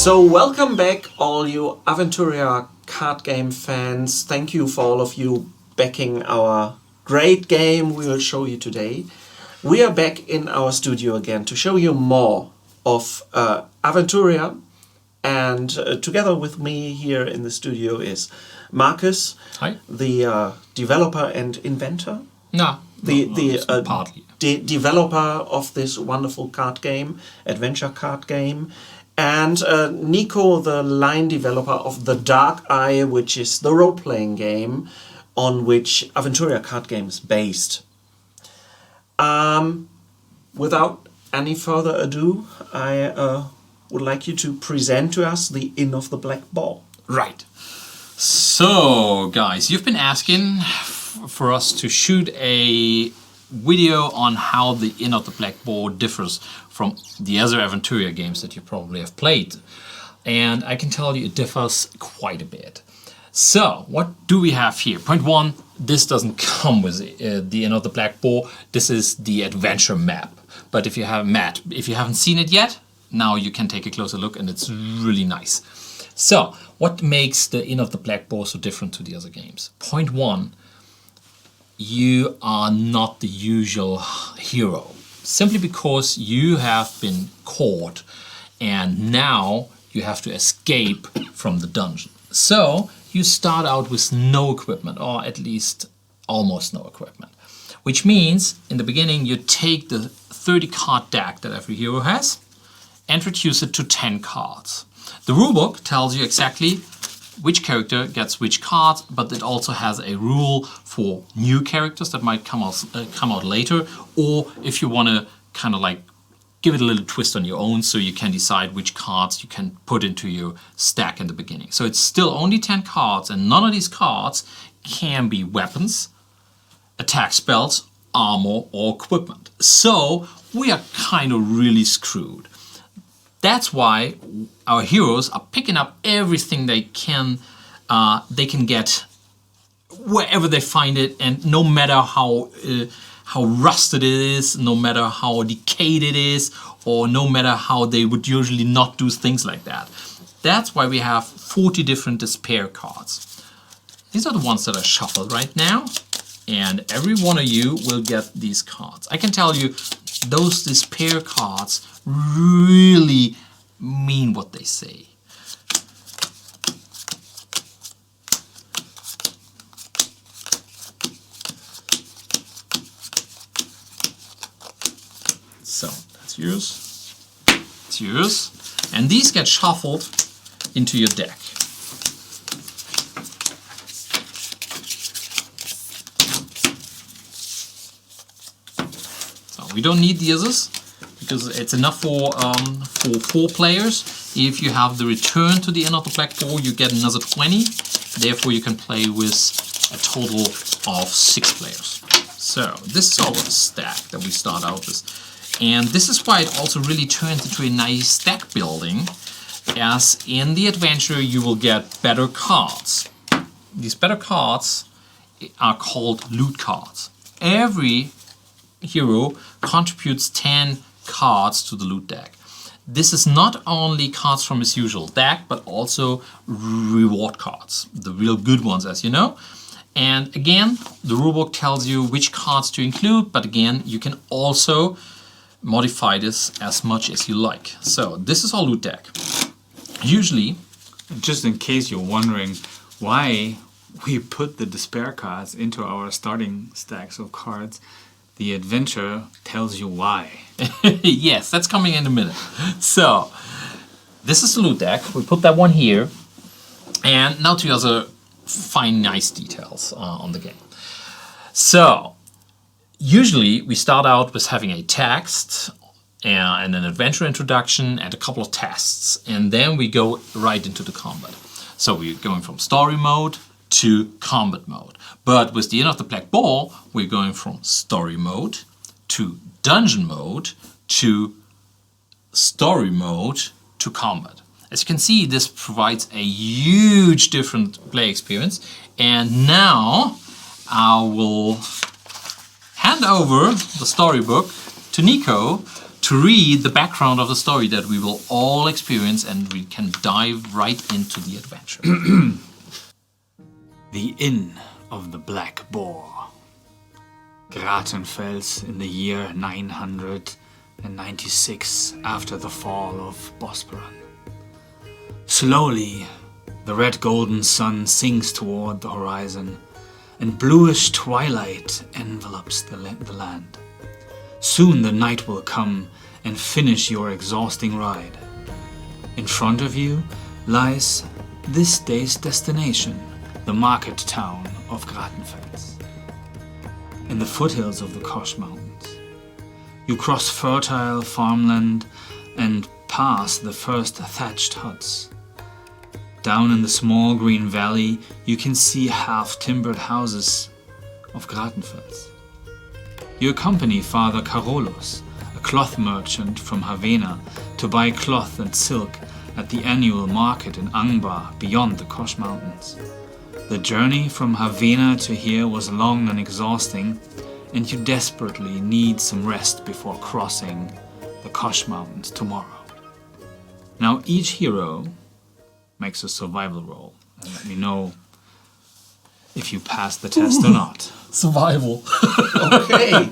So welcome back all you Aventuria card game fans. Thank you for all of you backing our great game we will show you today. We are back in our studio again to show you more of Aventuria, and together with me here in the studio is Markus. Hi. The developer and inventor. Partly. Developer of this wonderful card game, adventure card game. And Niko, the line developer of The Dark Eye, which is the role-playing game on which Aventuria Card Game is based. Without any further ado, I would like you to present to us the Inn of the Black Boar. Right. So, guys, you've been asking for us to shoot a video on how the Inn of the Black Boar differs from the other Aventuria games that you probably have played. And I can tell you it differs quite a bit. So, what do we have here? Point one, this doesn't come with the Inn of the Black Boar. This is the adventure map. But if you haven't seen it yet, now you can take a closer look and it's really nice. So, what makes the Inn of the Black Boar so different to the other games? Point one, you are not the usual hero. Simply because you have been caught and now you have to escape from the dungeon. So you start out with no equipment, or at least almost no equipment. Which means in the beginning you take the 30 card deck that every hero has and reduce it to 10 cards. The rulebook tells you exactly which character gets which card, but it also has a rule for new characters that might come out later, or if you want to kind of like give it a little twist on your own, so you can decide which cards you can put into your stack in the beginning. So it's still only 10 cards, and none of these cards can be weapons, attack spells, armor, or equipment. So we are kind of really screwed. That's why our heroes are picking up everything they can get wherever they find it, and no matter how rusted it is, no matter how decayed it is, or no matter how they would usually not do things like that. That's why we have 40 different despair cards. These are the ones that are shuffled right now, and every one of you will get these cards. I can tell you, those despair cards really mean what they say. So that's yours, it's yours, and these get shuffled into your deck. So we don't need the others, because it's enough for 4 players. If you have the return to the Inn of the Black Boar, you get another 20. Therefore, you can play with a total of 6 players. So this is our stack that we start out with. And this is why it also really turns into a nice stack building, as in the adventure you will get better cards. These better cards are called loot cards. Every hero contributes 10 cards to the loot deck. This is not only cards from his usual deck, but also reward cards, the real good ones, as you know. And again, the rulebook tells you which cards to include, but again, you can also modify this as much as you like. So this is our loot deck. Usually, just in case you're wondering why we put the despair cards into our starting stacks of cards, the adventure tells you why. Yes, that's coming in a minute. So, this is the loot deck. We put that one here. And now to other fine, nice details on the game. So, usually we start out with having a text and an adventure introduction and a couple of tests. And then we go right into the combat. So we're going from story mode to combat mode. But with the Inn of the Black Boar, we're going from story mode to dungeon mode to story mode to combat. As you can see, this provides a huge different play experience. And now I will hand over the storybook to Niko to read the background of the story that we will all experience, and we can dive right into the adventure. The Inn of the Black Boar. Gratenfels in the year 996 after the fall of Bosporan. Slowly, the red-golden sun sinks toward the horizon, and bluish twilight envelops the land. Soon the night will come and finish your exhausting ride. In front of you lies this day's destination, the market town of Gratenfels. In the foothills of the Kosh Mountains, you cross fertile farmland and pass the first thatched huts. Down in the small green valley, you can see half-timbered houses of Gratenfels. You accompany Father Carolus, a cloth merchant from Havana, to buy cloth and silk at the annual market in Angbar beyond the Kosh Mountains. The journey from Havana to here was long and exhausting, and you desperately need some rest before crossing the Kosh Mountains tomorrow. Now each hero makes a survival roll, and let me know if you pass the test or not. Survival. Okay.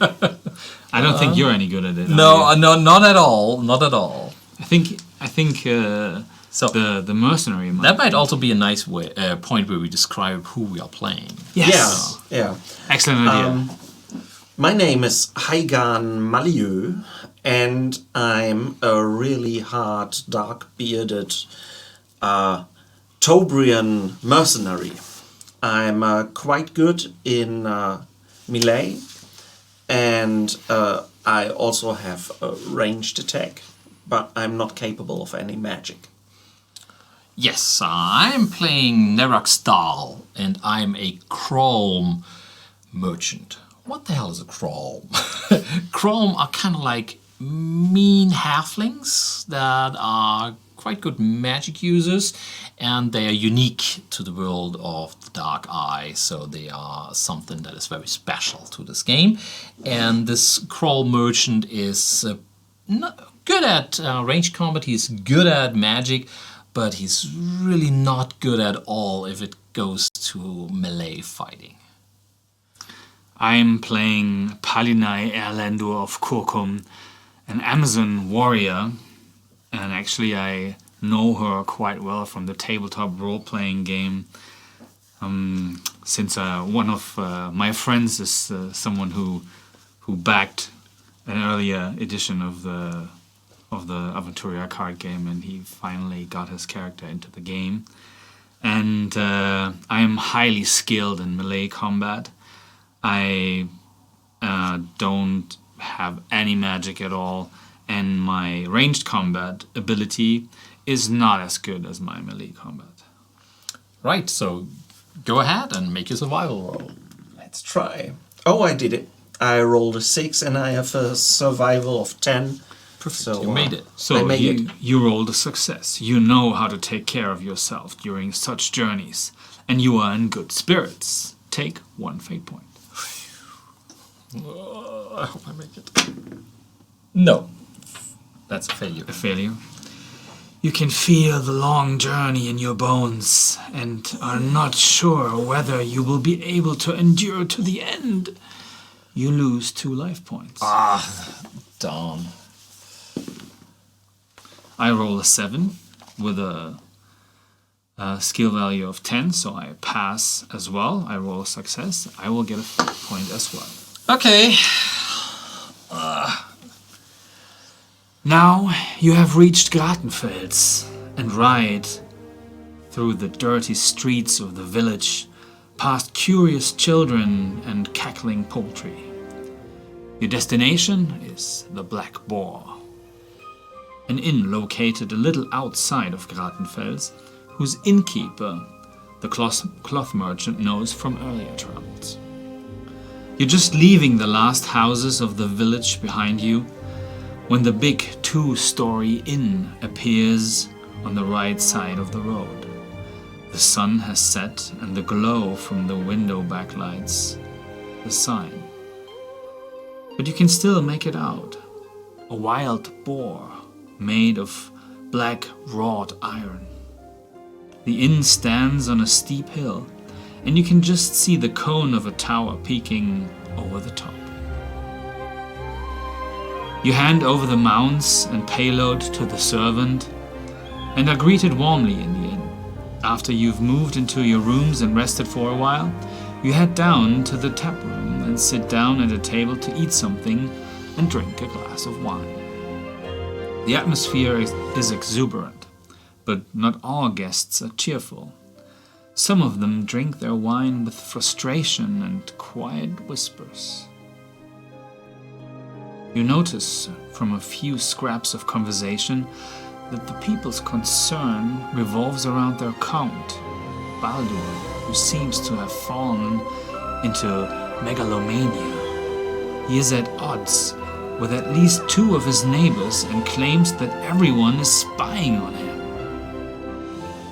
I don't think you're any good at it. No, not at all. Not at all. I think So the mercenary might. that might also be a nice point where we describe who we are playing. Yes. Yeah. Excellent idea. My name is Haigan Malieu, and I'm a really hard, dark-bearded Tobrian mercenary. I'm quite good in melee, and I also have a ranged attack, but I'm not capable of any magic. Yes, I'm playing Neraxdal, and I'm a Chrome merchant. What the hell is a Chrome? Chrome are kind of like mean halflings that are quite good magic users, and they are unique to the world of the Dark Eye, so they are something that is very special to this game. And this Chrome merchant is not good at ranged combat, he's good at magic, but he's really not good at all if it goes to melee fighting. I'm playing Palinai Erlendur of Kurkum, an Amazon warrior, and actually I know her quite well from the tabletop role-playing game, since one of my friends is someone who backed an earlier edition of the Aventuria card game, and he finally got his character into the game. And I am highly skilled in melee combat. I don't have any magic at all, and my ranged combat ability is not as good as my melee combat. Right, so go ahead and make your survival roll. Let's try. Oh, I did it. I rolled a 6 and I have a survival of 10. Perfect, So, you made it. So I made it. you rolled a success. You know how to take care of yourself during such journeys, and you are in good spirits. Take 1 fate point. I hope I make it. No. That's a failure. A failure. You can feel the long journey in your bones and are not sure whether you will be able to endure to the end. You lose 2 life points. Darn. I roll a 7 with a skill value of 10, so I pass as well. I roll a success. I will get a fate point as well. Okay. Now you have reached Gratenfels and ride through the dirty streets of the village, past curious children and cackling poultry. Your destination is the Black Boar, an inn located a little outside of Gratenfels, whose innkeeper the cloth merchant knows from earlier travels. You're just leaving the last houses of the village behind you when the big 2-story inn appears on the right side of the road. The sun has set and the glow from the window backlights the sign. But you can still make it out. a wild boar made of black wrought iron. The inn stands on a steep hill, and you can just see the cone of a tower peeking over the top. You hand over the mounts and payload to the servant and are greeted warmly in the inn. After you've moved into your rooms and rested for a while, you head down to the tap room and sit down at a table to eat something and drink a glass of wine. The atmosphere is exuberant, but not all guests are cheerful. Some of them drink their wine with frustration and quiet whispers. You notice from a few scraps of conversation that the people's concern revolves around their count, Baldur, who seems to have fallen into megalomania. He is at odds with at least 2 of his neighbors and claims that everyone is spying on him.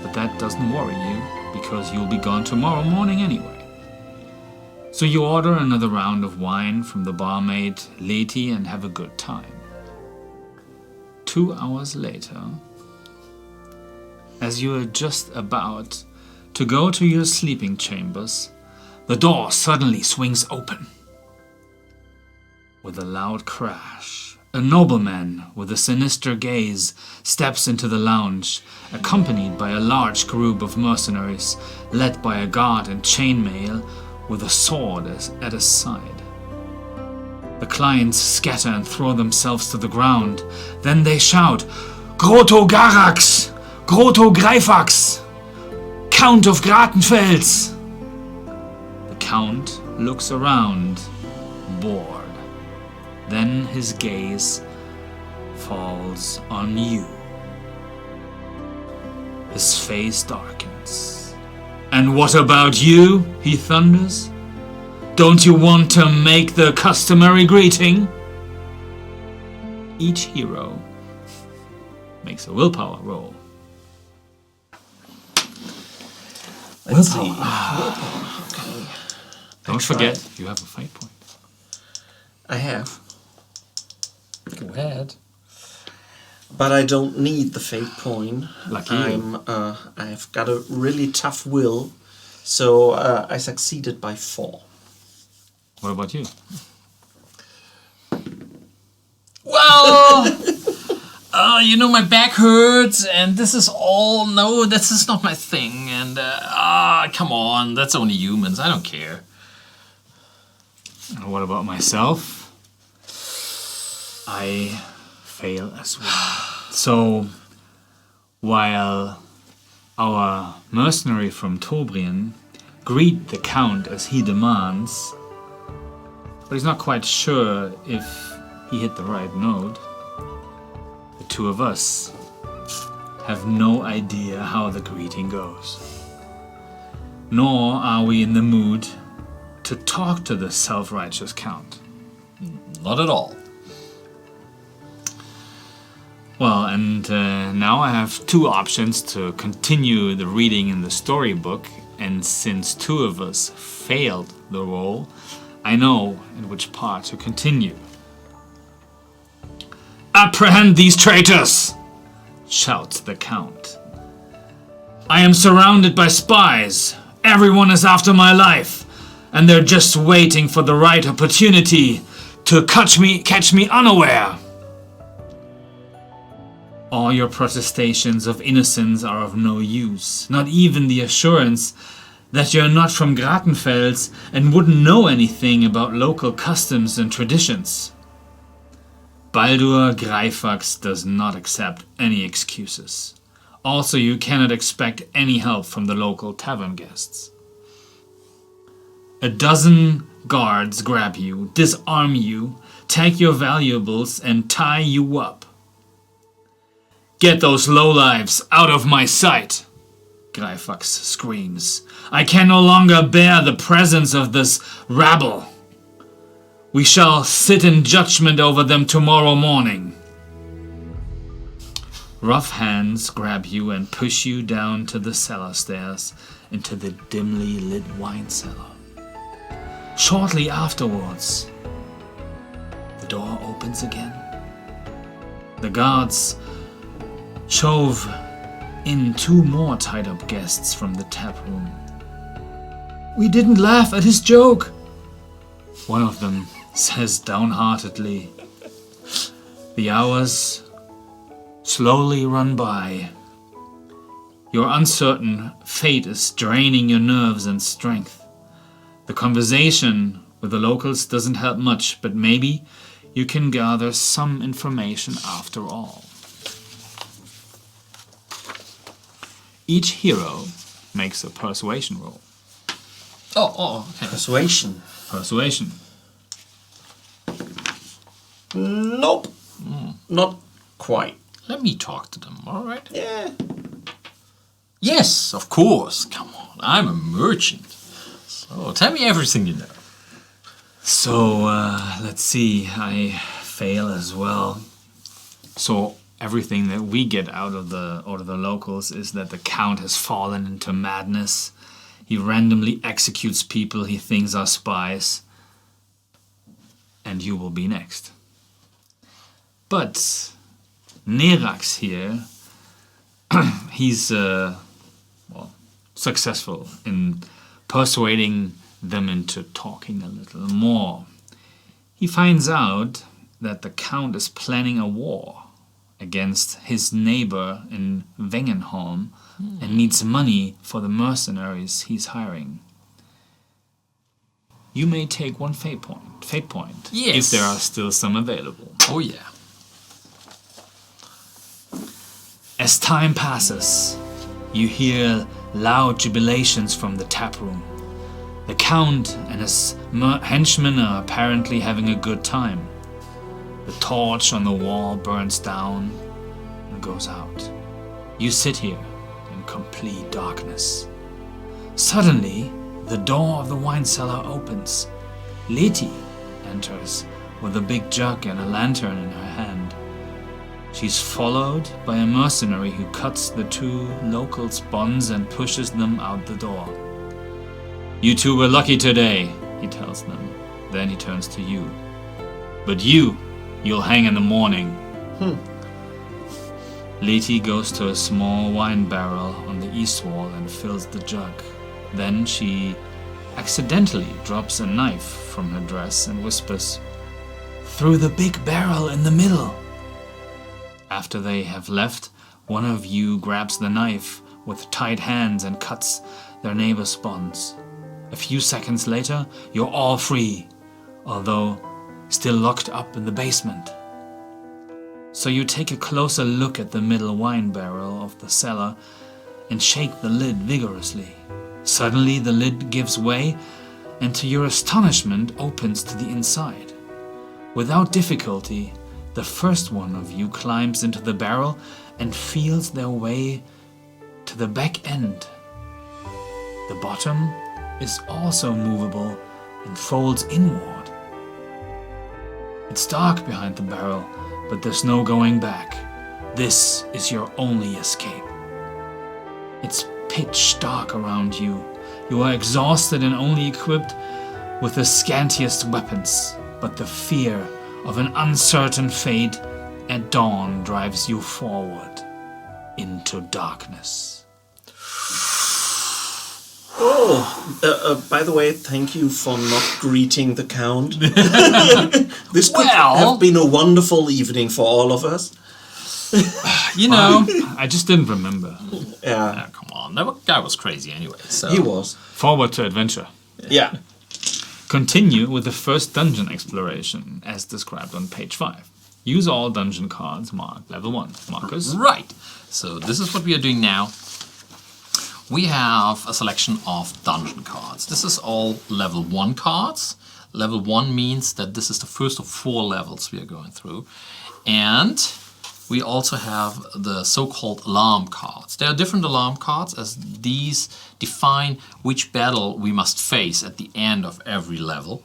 But that doesn't worry you, because you'll be gone tomorrow morning anyway. So you order another round of wine from the barmaid Leti and have a good time. 2 hours later, as you are just about to go to your sleeping chambers, the door suddenly swings open. With a loud crash, a nobleman with a sinister gaze steps into the lounge, accompanied by a large group of mercenaries, led by a guard in chainmail with a sword at his side. The clients scatter and throw themselves to the ground. Then they shout, "Grotto Garax! Grotto Greifax! Count of Gratenfels!" The Count looks around, bored. Then his gaze falls on you. His face darkens. "And what about you?" he thunders. "Don't you want to make the customary greeting?" Each hero makes a willpower roll. Let's see. Willpower. Okay. Don't forget, you have a fight point. I have. Go ahead. But I don't need the fate point. Lucky you. I've got a really tough will, so I succeeded by 4. What about you? Well, my back hurts, and this is not my thing. And come on, that's only humans. I don't care. And what about myself? I fail as well. So, while our mercenary from Tobrien greet the Count as he demands, but he's not quite sure if he hit the right note, the 2 of us have no idea how the greeting goes. Nor are we in the mood to talk to the self-righteous Count. Not at all. Well, and now I have 2 options to continue the reading in the storybook, and since 2 of us failed the roll, I know in which part to continue. "Apprehend these traitors!" shouts the Count. "I am surrounded by spies. Everyone is after my life, and they're just waiting for the right opportunity to catch me unaware. All your protestations of innocence are of no use, not even the assurance that you're not from Gratenfels and wouldn't know anything about local customs and traditions. Baldur Greifax does not accept any excuses. Also, you cannot expect any help from the local tavern guests. A dozen guards grab you, disarm you, take your valuables, and tie you up. Get those lowlives out of my sight, Greifax screams. I can no longer bear the presence of this rabble. We shall sit in judgment over them tomorrow morning. Rough hands grab you and push you down to the cellar stairs into the dimly lit wine cellar. Shortly afterwards, the door opens again The guards shove in 2 more tied-up guests from the tap room. "We didn't laugh at his joke," one of them says downheartedly. The hours slowly run by. Your uncertain fate is draining your nerves and strength. The conversation with the locals doesn't help much, but maybe you can gather some information after all. Each hero makes a persuasion roll. Okay. Persuasion. Persuasion. Nope. Not quite. Let me talk to them, alright? Yeah. Yes, of course. Come on, I'm a merchant. So tell me everything you know. So, let's see. I fail as well. So, everything that we get out of the locals is that the Count has fallen into madness. He randomly executes people he thinks are spies. And you will be next. But Nerax here, he's successful in persuading them into talking a little more. He finds out that the Count is planning a war against his neighbor in Wengenholm and needs money for the mercenaries he's hiring. You may take 1 fate point, Yes. if there are still some available. Oh yeah. As time passes, you hear loud jubilations from the tap room. The Count and his henchmen are apparently having a good time. The torch on the wall burns down and goes out. You sit here in complete darkness. Suddenly, the door of the wine cellar opens. Letty enters with a big jug and a lantern in her hand. She's followed by a mercenary who cuts the 2 locals' bonds and pushes them out the door. "You 2 were lucky today," he tells them. Then he turns to you. "But you'll hang in the morning." Letty goes to a small wine barrel on the east wall and fills the jug. Then she accidentally drops a knife from her dress and whispers, "Through the big barrel in the middle." After they have left, one of you grabs the knife with tight hands and cuts their neighbor's bonds. A few seconds later, you're all free, although still locked up in the basement. So you take a closer look at the middle wine barrel of the cellar and shake the lid vigorously. Suddenly the lid gives way and to your astonishment opens to the inside. Without difficulty, the first one of you climbs into the barrel and feels their way to the back end. The bottom is also movable and folds inward. It's dark behind the barrel, but there's no going back. This is your only escape. It's pitch dark around you. You are exhausted and only equipped with the scantiest weapons, but the fear of an uncertain fate at dawn drives you forward into darkness. By the way, thank you for not greeting the Count. This could Well- have been a wonderful evening for all of us. You know. I just didn't remember. Yeah, Come on, that guy was crazy anyway. So. he was. Forward to adventure. Yeah. Continue with the first dungeon exploration, as described on page 5. Use all dungeon cards marked level 1. Markus? Right. So this is what we are doing now. We have a selection of dungeon cards. This is all level 1 cards. Level 1 means that this is the first of 4 levels we are going through. And we also have the so-called alarm cards. There are different alarm cards as these define which battle we must face at the end of every level.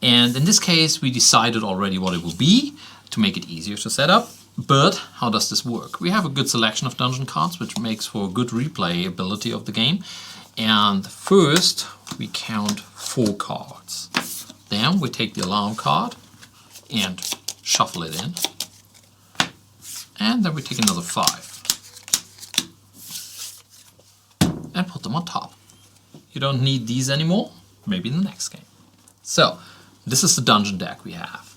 And in this case, we decided already what it will be to make it easier to set up. But how does this work? We have a good selection of dungeon cards, which makes for good replayability of the game. And first, we count 4 cards. Then we take the alarm card and shuffle it in. And then we take another 5. And put them on top. You don't need these anymore. Maybe in the next game. So, this is the dungeon deck we have.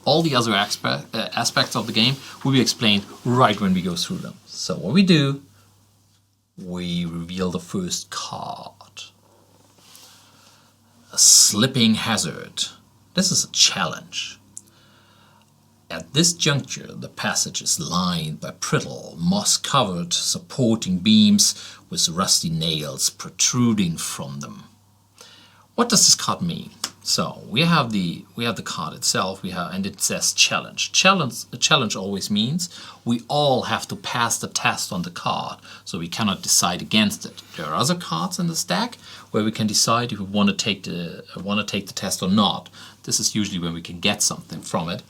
All the other aspects of the game will be explained right when we go through them. So what we do, we reveal the first card. A slipping hazard. This is a challenge. At this juncture, the passage is lined by brittle, moss-covered supporting beams with rusty nails protruding from them. What does this card mean? So we have the card itself. And it says challenge. Challenge always means we all have to pass the test on the card, so we cannot decide against it. There are other cards in the stack where we can decide if we want to take the test or not. This is usually when we can get something from it.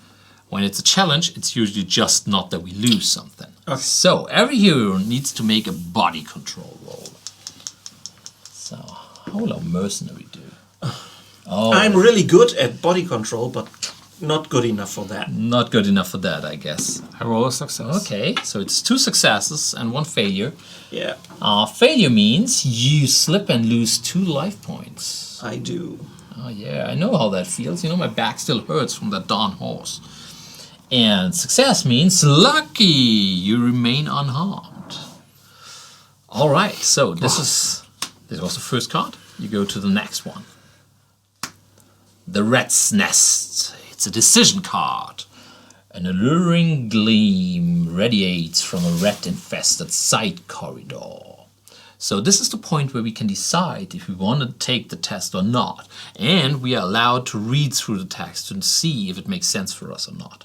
When it's a challenge, it's usually just not that we lose something. Okay. So every hero needs to make a body control roll. So how will our mercenary do? Oh. I'm really good at body control, but not good enough for that. Not good enough for that, I guess. I roll a success. Okay, so it's 2 successes and 1 failure. Yeah. Failure means you slip and lose 2 life points. I do. Oh yeah, I know how that feels. You know, my back still hurts from that darn horse. And success means lucky. You remain unharmed. All right, so this was the first card. You go to the next one. The Rat's Nest. It's a decision card. An alluring gleam radiates from a rat-infested side corridor. So this is the point where we can decide if we want to take the test or not. And we are allowed to read through the text and see if it makes sense for us or not.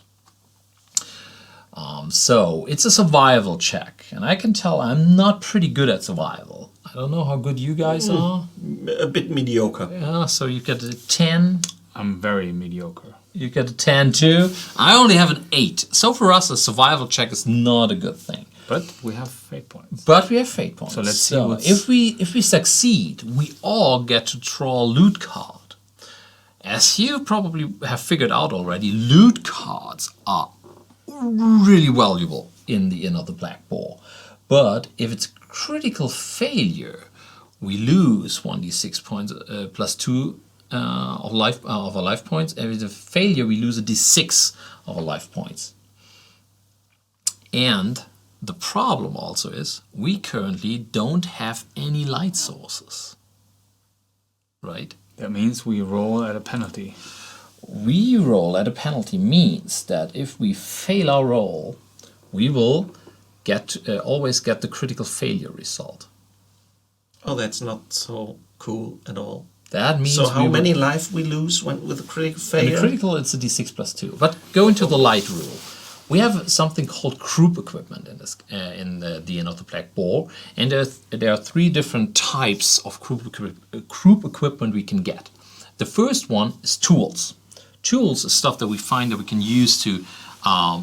So it's a survival check. And I can tell I'm not pretty good at survival. I don't know how good you guys are. A bit mediocre. Yeah, so you get a 10. I'm very mediocre. You get a 10 too. I only have an 8. So for us, a survival check is not a good thing. But we have fate points. But we have fate points. So let's see what's... if we succeed, we all get to draw a loot card. As you probably have figured out already, loot cards are really valuable in the Inn of the Black Boar. But if it's critical failure, we lose 1d6 points plus 2 of our life points. If it's a failure, we lose a d6 of our life points. And the problem also is we currently don't have any light sources. Right? That means we roll at a penalty. We roll at a penalty means that if we fail our roll, we will always get the critical failure result. Oh, that's not so cool at all. That means so how many life we lose with a critical failure? In the critical, it's a d6 plus 2. But go into the light rule. We have something called group equipment in this in the Inn of the Black Boar, and there are 3 different types of group equipment we can get. The first one is tools. Tools is stuff that we find that we can use to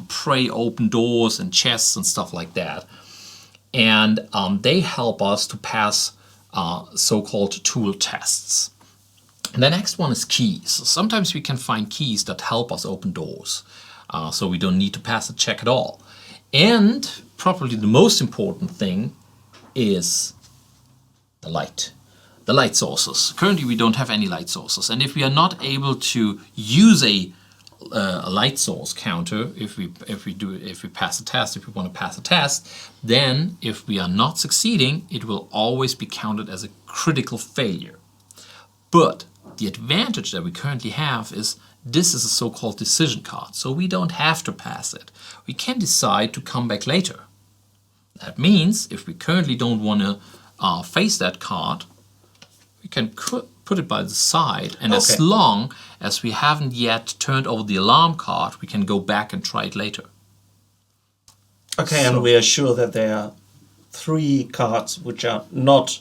pry open doors and chests and stuff like that. And they help us to pass so-called tool tests. And the next one is keys. Sometimes we can find keys that help us open doors, so we don't need to pass a check at all. And probably the most important thing is the light. The light sources. Currently we don't have any light sources, and if we are not able to use a light source counter, if we pass a test, if we want to pass a test, then if we are not succeeding, it will always be counted as a critical failure. But the advantage that we currently have is this is a so-called decision card, so we don't have to pass it. We can decide to come back later. That means if we currently don't want to face that card, we can put it by the side, and as long as we haven't yet turned over the alarm card, we can go back and try it later. Okay, so, and we are sure that there are 3 cards which are not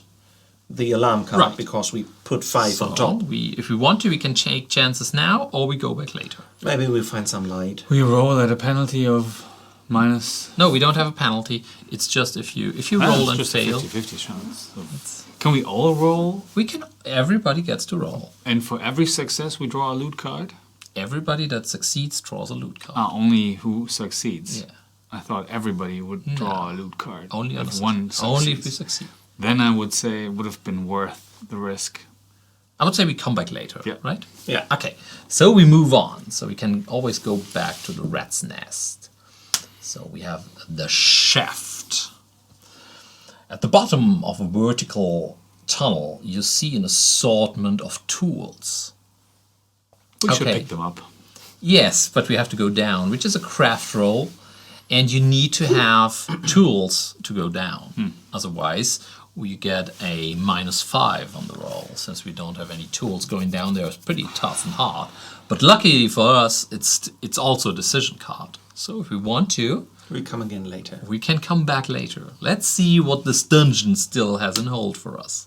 the alarm card, right, because we put 5 on top. If we want to, we can take chances now, or we go back later. Maybe we'll find some light. We roll at a penalty of minus... No, we don't have a penalty. It's just if you roll and just fail. A 50-50 chance. So can we all roll? We can. Everybody gets to roll. And for every success, we draw a loot card? Everybody that succeeds draws a loot card. Only who succeeds? Yeah. I thought everybody would draw a loot card. Only if if one succeeds. Only if we succeed. Then I would say it would have been worth the risk. I would say we come back later, Yeah. right? Yeah. Okay, so we move on. So we can always go back to the rat's nest. So we have the shaft. At the bottom of a vertical tunnel, you see an assortment of tools. We should Okay. pick them up. Yes, but we have to go down, which is a craft roll, and you need to have tools to go down. Otherwise, we get a -5 on the roll, since we don't have any tools. Going down there is pretty tough and hard. But luckily for us, it's also a decision card. So if we want to, We come again later. we can come back later. Let's see what this dungeon still has in hold for us.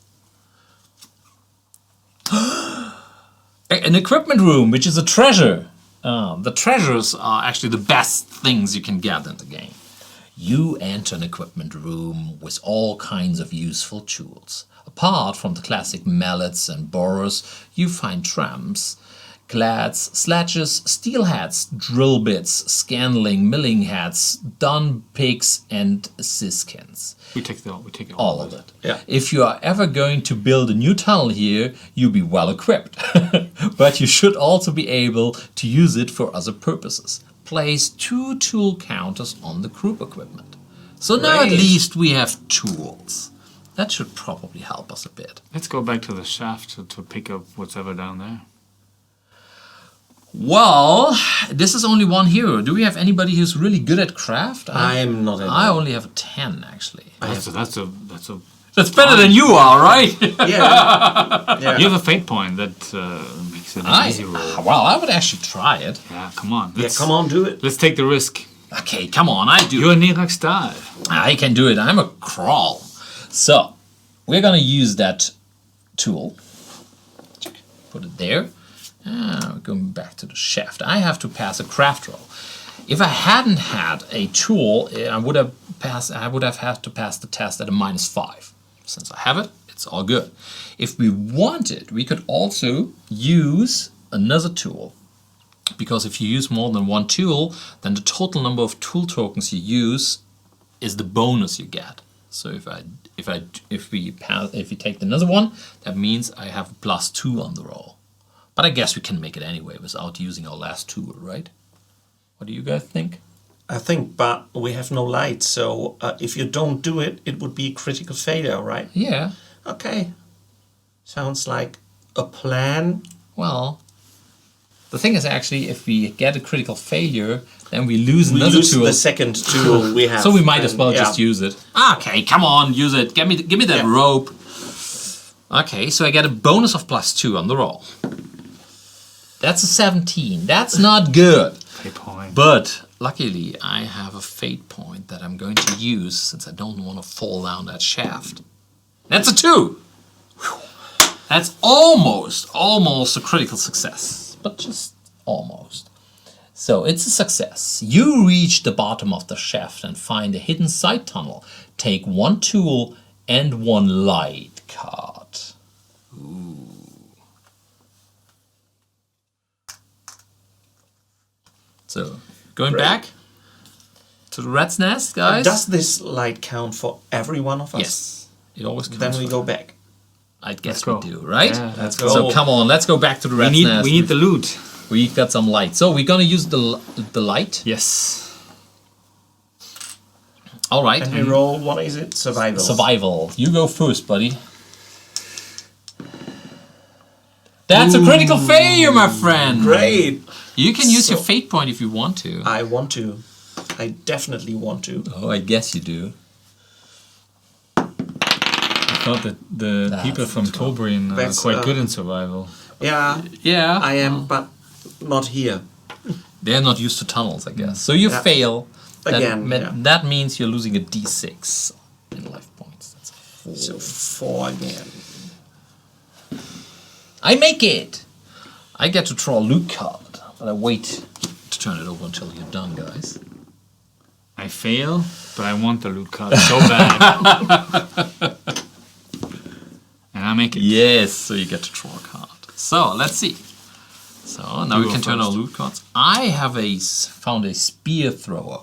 An equipment room, which is a treasure. The treasures are actually the best things you can get in the game. You enter an equipment room with all kinds of useful tools. Apart from the classic mallets and borers, you find trams, glads, sledges, steel heads, drill bits, scanling, milling heads, dun pigs, and siskins. We take it All of it. Yeah. If you are ever going to build a new tunnel here, you'll be well equipped. But you should also be able to use it for other purposes. Place 2 tool counters on the group equipment. So now at Great. least we have tools. That should probably help us a bit. Let's go back to the shaft to pick up what's ever down there. Well, this is only one hero. Do we have anybody who's really good at craft? I'm not. I only have a 10 actually. That's a That's better than you are, right? Yeah. Yeah. You have a fate point that makes it an easy roll. Well, I would actually try it. Yeah, come on. Yeah, come on, do it. Let's take the risk. Okay, come on, I do. You're Nirak Stahl. I can do it. I'm a crawl. So, we're gonna use that tool. Put it there. Going back to the shaft. I have to pass a craft roll. If I hadn't had a tool, I would have had to pass the test at a -5. Since I have it, it's all good. If we wanted, we could also use another tool. Because if you use more than one tool, then the total number of tool tokens you use is the bonus you get. So if we take another one, that means I have a +2 on the roll. But I guess we can make it anyway without using our last tool, right? What do you guys think? I think, but we have no light, so if you don't do it, it would be a critical failure, right? Yeah. Okay. Sounds like a plan. Well, the thing is actually, if we get a critical failure, then we lose We another lose tool. the second tool we have. So we might as and, well yeah. just use it. Okay, come on, use it. Give me that Yeah. rope. Okay, so I get a bonus of +2 on the roll. That's a 17. That's not good. Fate point. But luckily, I have a fate point that I'm going to use since I don't want to fall down that shaft. That's a 2. Whew. That's almost a critical success, but just almost. So it's a success. You reach the bottom of the shaft and find a hidden side tunnel. Take 1 tool and 1 light card. Ooh. So, going Great. back to the rat's nest, guys. Does this light count for every one of us? Yes, it always counts. Then we for go it. back. I guess go. we do, right? Yeah, Let's go. So come on, let's go back to the rat's nest. We need the loot. We've got some light. So we're gonna use the light. Yes. All right. And we roll, what is it? Survival. Survival. You go first, buddy. That's a critical failure, my friend. Great. You can use So- your fate point if you want to. I want to. I definitely want to. Oh, I guess you do. I thought that the people from Tobrin are That's, quite good in survival. Yeah, Yeah. I am, but not here. They're not used to tunnels, I guess. So you Yeah. fail. Again, That, yeah. that means you're losing a d6 in life points. That's a 4. So 4 again. I make it! I get to draw a loot card, but I wait to turn it over until you're done, guys. I fail, but I want the loot card so bad. And I make it. Yes, so you get to draw a card. So, let's see. So, now we go can turn our first. loot cards. I have found a spear thrower.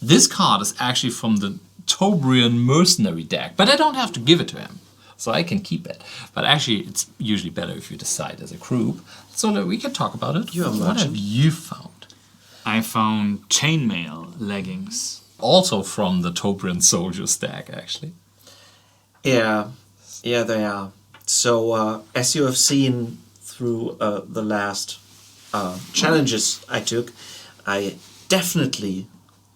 This card is actually from the Tobrian mercenary deck, but I don't have to give it to him, so I can keep it. But actually, it's usually better if you decide as a group, so that we can talk about it. What have you found? I found chainmail leggings. Also from the Tobrian soldiers deck, actually. Yeah, they are. So, as you have seen through the last challenges I took, I definitely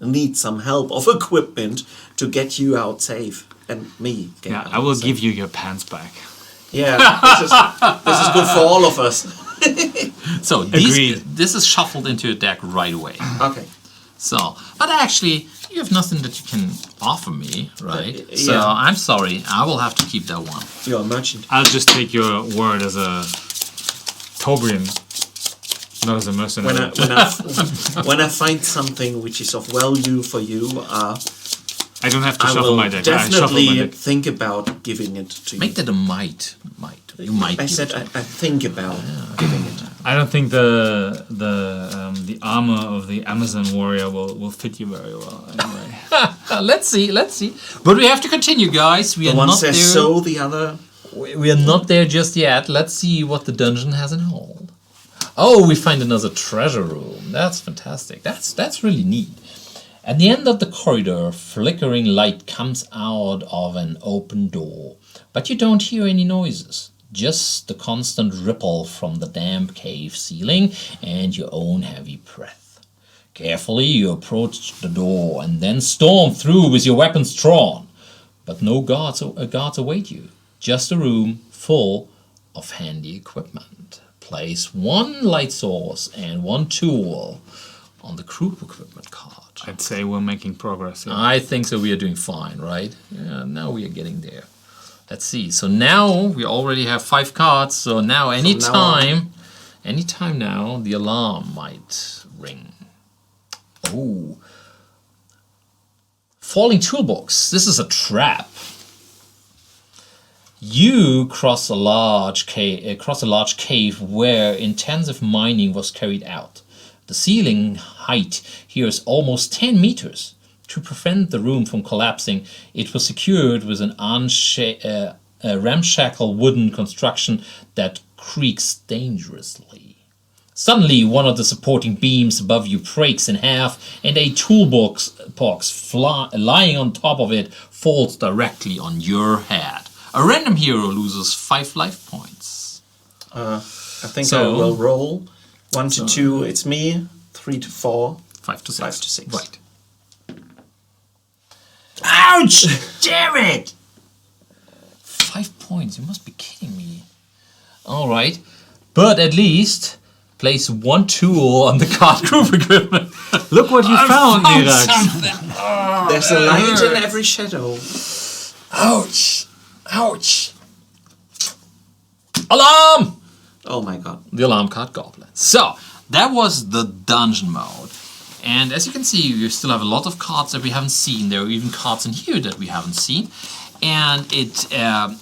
need some help of equipment to get you out safe and me get out I will safe. give you your pants back. Yeah, this is good for all of us. So this is shuffled into your deck right away. Okay. So, but actually, you have nothing that you can offer me, right? Yeah. So I'm sorry, I will have to keep that one. You're a merchant. I'll just take your word as a Tobrian, not as a mercenary. When I find something which is of value for you, I don't have to I shuffle will my deck. I shuffle my definitely deck. think about giving it to you. Make that a might. You might. I give said it to I think about giving it. I don't think the armor of the Amazon warrior will fit you very well. Anyway, Let's see. But we have to continue, guys. We The are one not says there. so, the other. We are not there just yet. Let's see what the dungeon has in hold. Oh, we find another treasure room. That's fantastic. That's really neat. At the end of the corridor, flickering light comes out of an open door, but you don't hear any noises. Just the constant ripple from the damp cave ceiling and your own heavy breath. Carefully, you approach the door and then storm through with your weapons drawn. But no guards await you. Just a room full of handy equipment. Place one light source and one tool on the group equipment card. I'd say we're making progress. Yeah. I think so. We are doing fine, right? Yeah, now we are getting there. Let's see. So now we already have 5 cards. So now anytime now, the alarm might ring. Oh. Falling toolbox. This is a trap. You cross a large cave where intensive mining was carried out. The ceiling height here is almost 10 meters. To prevent the room from collapsing, it was secured with an ramshackle wooden construction that creaks dangerously. Suddenly, one of the supporting beams above you breaks in half, and a toolbox lying on top of it falls directly on your head. A random hero loses 5 life points. I think I will roll. 1 to 2, it's me. 3 to 4. 5 to 6. 5 to 6. Right. Ouch! Damn it! 5 points. You must be kidding me. All right, but at least place one tool on the card group equipment. Look what you found, Niraj. There's a light in every shadow. Ouch! Ouch! Alarm! Oh my god. The alarm card goblin. So that was the dungeon mode, and as you can see, we still have a lot of cards that we haven't seen. There are even cards in here that we haven't seen, and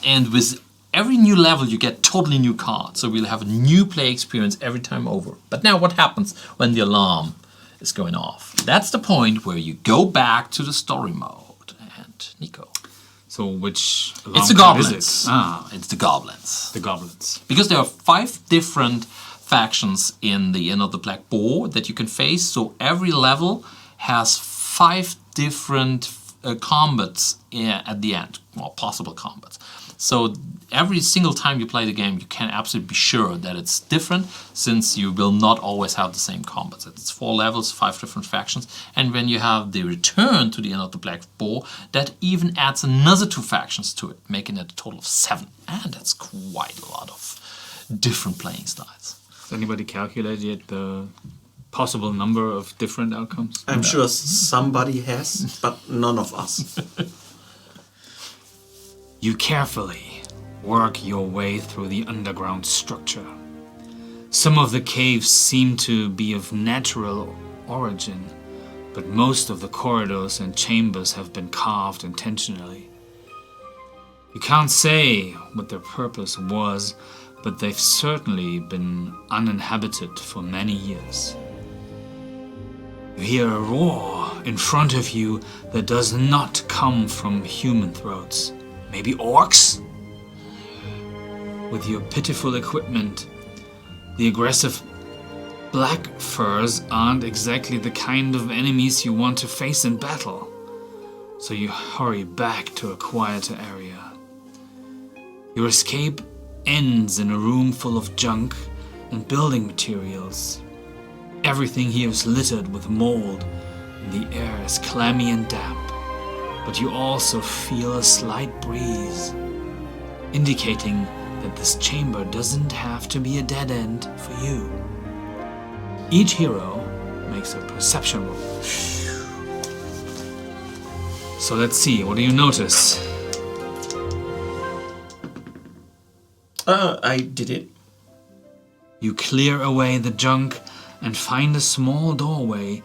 and with every new level you get totally new cards. So we'll have a new play experience every time over. But now what happens when the alarm is going off? That's the point where you go back to the story mode. And Niko. So which alarm It's the card goblins. is it? It's the goblins. The goblins. Because there are 5 different factions in the Inn of the Black Boar that you can face. So every level has 5 different combats at the end, well, possible combats. So every single time you play the game, you can absolutely be sure that it's different, since you will not always have the same combats. It's 4 levels, 5 different factions, and when you have the return to the Inn of the Black Boar, that even adds another 2 factions to it, making it a total of 7. And that's quite a lot of different playing styles. Has anybody calculated yet the possible number of different outcomes? I'm sure somebody has, but none of us. You carefully work your way through the underground structure. Some of the caves seem to be of natural origin, but most of the corridors and chambers have been carved intentionally. You can't say what their purpose was, but they've certainly been uninhabited for many years. You hear a roar in front of you that does not come from human throats. Maybe orcs? With your pitiful equipment, the aggressive black furs aren't exactly the kind of enemies you want to face in battle. So you hurry back to a quieter area. Your escape ends in a room full of junk and building materials. Everything here is littered with mold, and the air is clammy and damp. But you also feel a slight breeze, indicating that this chamber doesn't have to be a dead end for you. Each hero makes a perception roll. So let's see, what do you notice? I did it. You clear away the junk and find a small doorway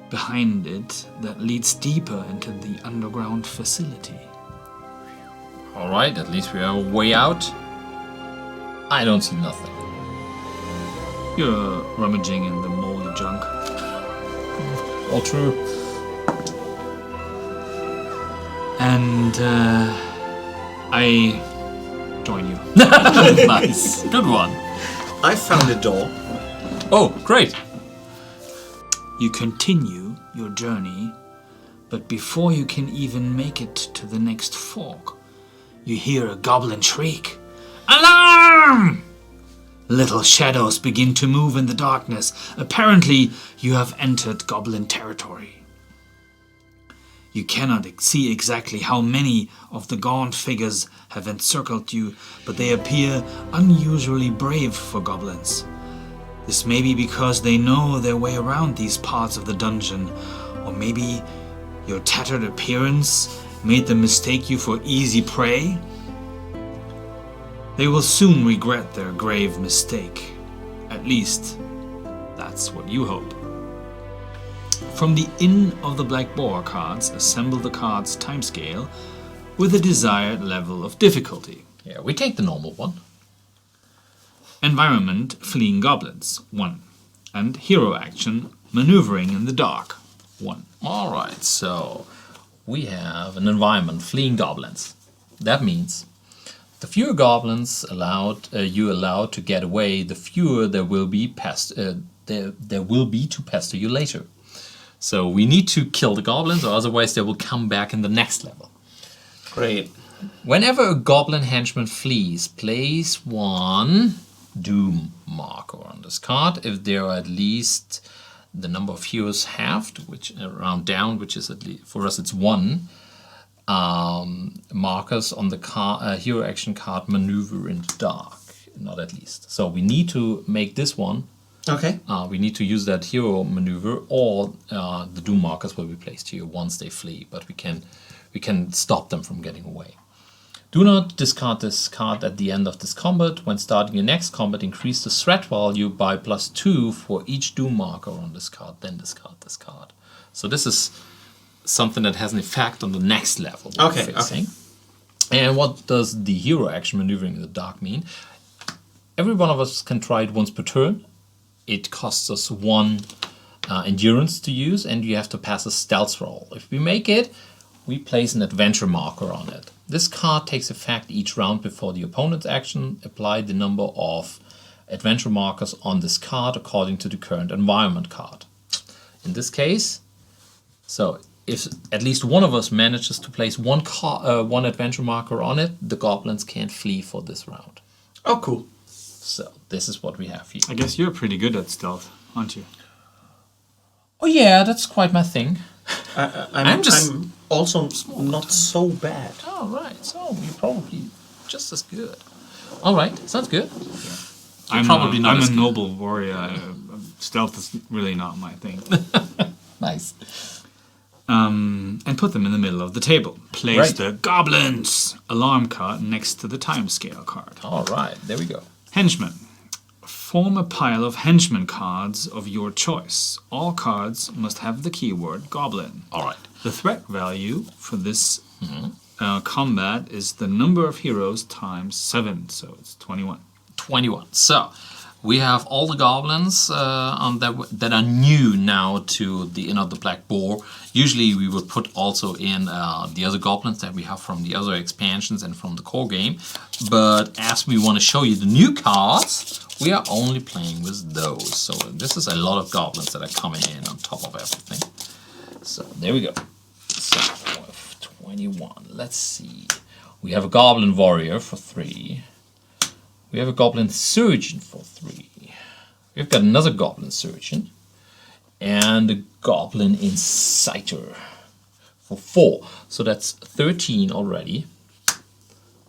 behind it that leads deeper into the underground facility. Alright, at least we are way out. I don't see nothing. You're rummaging in the moldy junk. All true. And I join you. Nice. Good one. I found a door. Oh, great. You continue your journey, but before you can even make it to the next fork, you hear a goblin shriek. Alarm! Little shadows begin to move in the darkness. Apparently, you have entered goblin territory. You cannot see exactly how many of the gaunt figures have encircled you, but they appear unusually brave for goblins. This may be because they know their way around these parts of the dungeon, or maybe your tattered appearance made them mistake you for easy prey. They will soon regret their grave mistake. At least, that's what you hope. From the Inn of the Black Boar cards, assemble the cards timescale with a desired level of difficulty. Yeah, we take the normal one. Environment, fleeing goblins, 1. And hero action, maneuvering in the dark, 1. Alright, so we have an environment, fleeing goblins. That means the fewer goblins you allow to get away, the fewer there will be to pester you later. So we need to kill the goblins, or otherwise they will come back in the next level. Great. Whenever a goblin henchman flees, place 1 doom marker on this card. If there are at least the number of heroes halved, which round down, which is at least for us it's 1. Markers on the hero action card maneuver in the dark, not at least. So we need to make this one. Okay. We need to use that hero maneuver, or the doom markers will be placed here once they flee, but we can stop them from getting away. Do not discard this card at the end of this combat. When starting your next combat, increase the threat value by +2 for each doom marker on this card, then discard this card. So this is something that has an effect on the next level. Okay. And what does the hero action maneuvering in the dark mean? Every one of us can try it once per turn. It costs us 1 endurance to use, and you have to pass a stealth roll. If we make it, we place an adventure marker on it. This card takes effect each round before the opponent's action. Apply the number of adventure markers on this card according to the current environment card. In this case, so if at least one of us manages to place one adventure marker on it, the goblins can't flee for this round. Oh, cool. So this is what we have here. I guess you're pretty good at stealth, aren't you? Oh yeah, that's quite my thing. I'm also not so bad. Oh right, so you're probably just as good. All right, sounds good. I'm probably not as a good. noble warrior. Stealth is really not my thing. Nice. And put them in the middle of the table. Place Right. the goblins alarm card next to the timescale card. All right, there we go. Henchmen. Form a pile of henchman cards of your choice. All cards must have the keyword goblin. All right. The threat value for this combat is the number of heroes times 7, so it's 21. 21. So we have all the goblins that are new now to the Inn of the Black Boar. Usually we would put also in the other goblins that we have from the other expansions and from the core game. But as we want to show you the new cards, we are only playing with those. So this is a lot of goblins that are coming in on top of everything. So there we go. So 21. Let's see. We have a goblin warrior for 3. We have a goblin surgeon for 3. We've got another goblin surgeon. And a goblin inciter for 4. So that's 13 already.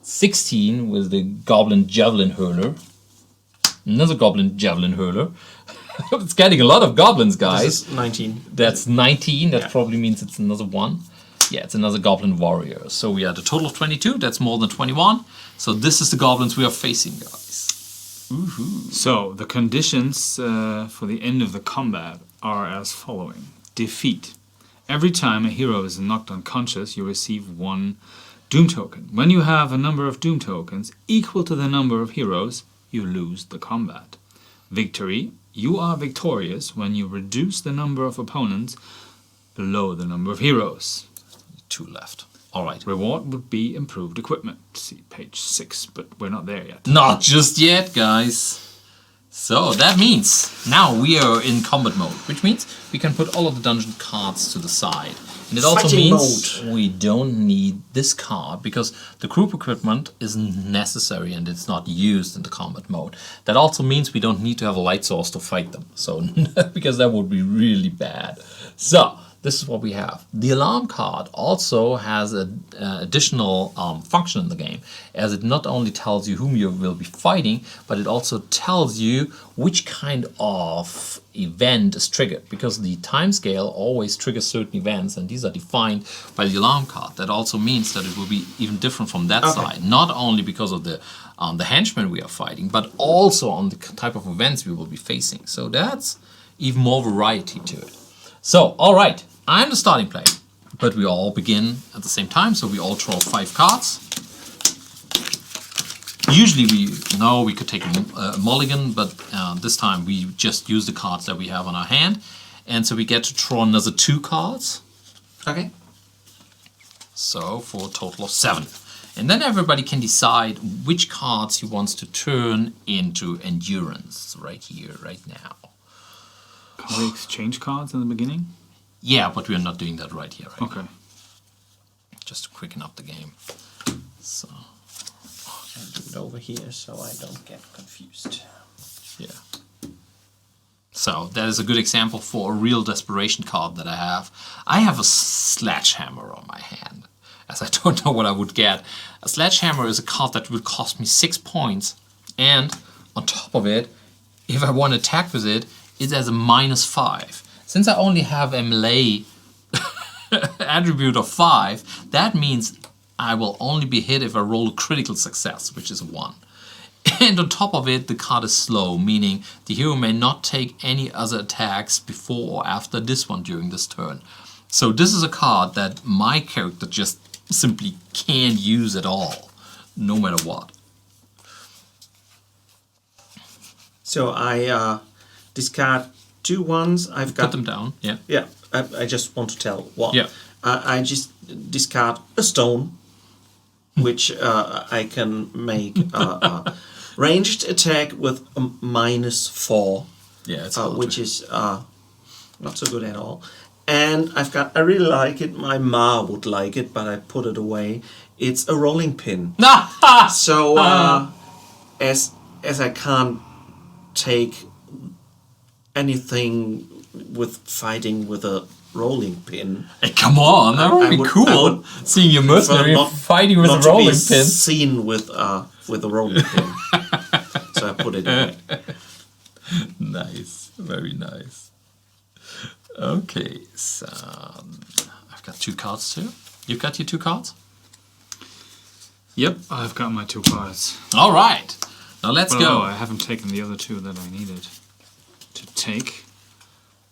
16 with the goblin javelin hurler. Another goblin javelin hurler. It's getting a lot of goblins, guys. This is 19. That's 19. That Yeah. probably means it's another one. Yeah, it's another goblin warrior. So we are at a total of 22. That's more than 21. So this is the goblins we are facing, guys. Woohoo. So, the conditions for the end of the combat are as following. Defeat. Every time a hero is knocked unconscious, you receive 1 Doom token. When you have a number of Doom tokens equal to the number of heroes, you lose the combat. Victory. You are victorious when you reduce the number of opponents below the number of heroes. 2 left. All right. Reward would be improved equipment. See page 6, but we're not there yet. Not just yet, guys. So that means now we are in combat mode, which means we can put all of the dungeon cards to the side. And it also Fighting means we don't need this card because the group equipment isn't necessary and it's not used in the combat mode. That also means we don't need to have a light source to fight them. So because that would be really bad. So this is what we have. The alarm card also has an additional function in the game, as it not only tells you whom you will be fighting, but it also tells you which kind of event is triggered, because the timescale always triggers certain events, and these are defined by the alarm card. That also means that it will be even different from that side, not only because of the henchmen we are fighting, but also on the type of events we will be facing. So that's even more variety to it. So, all right. I'm the starting player, but we all begin at the same time, so we all draw 5 cards. Usually we could take a mulligan, but this time we just use the cards that we have on our hand, and so we get to draw another 2 cards. Okay. So for a total of 7. And then everybody can decide which cards he wants to turn into endurance right here, right now. Can we exchange cards in the beginning? Yeah, but we're not doing that right here. Right Okay. now. Just to quicken up the game. So, I'll do it over here so I don't get confused. yeah. So, that is a good example for a real desperation card that I have. I have a sledgehammer on my hand, as I don't know what I would get. A sledgehammer is a card that would cost me 6 points, and on top of it, if I want to attack with it, it has a -5. Since I only have a melee attribute of 5, that means I will only be hit if I roll a critical success, which is a 1. And on top of it, the card is slow, meaning the hero may not take any other attacks before or after this one during this turn. So this is a card that my character just simply can't use at all, no matter what. So I discard 2 ones. I've got Put them down, yeah. Yeah, I just want to tell what. Yeah. I just discard a stone, which I can make a ranged attack with a -4. Yeah, it's which is not so good at all. And I really like it. My ma would like it, but I put it away. It's a rolling pin. So as I can't take anything with fighting with a rolling pin. Hey, come on, that would be cool. Seeing your mercenary fighting with a rolling pin. Seen with a rolling pin. So I put it away. Nice, very nice. Okay, so I've got 2 cards too. You've got your 2 cards? Yep, I've got my 2 cards. All right, now let's go. No, I haven't taken the other 2 that I needed to take,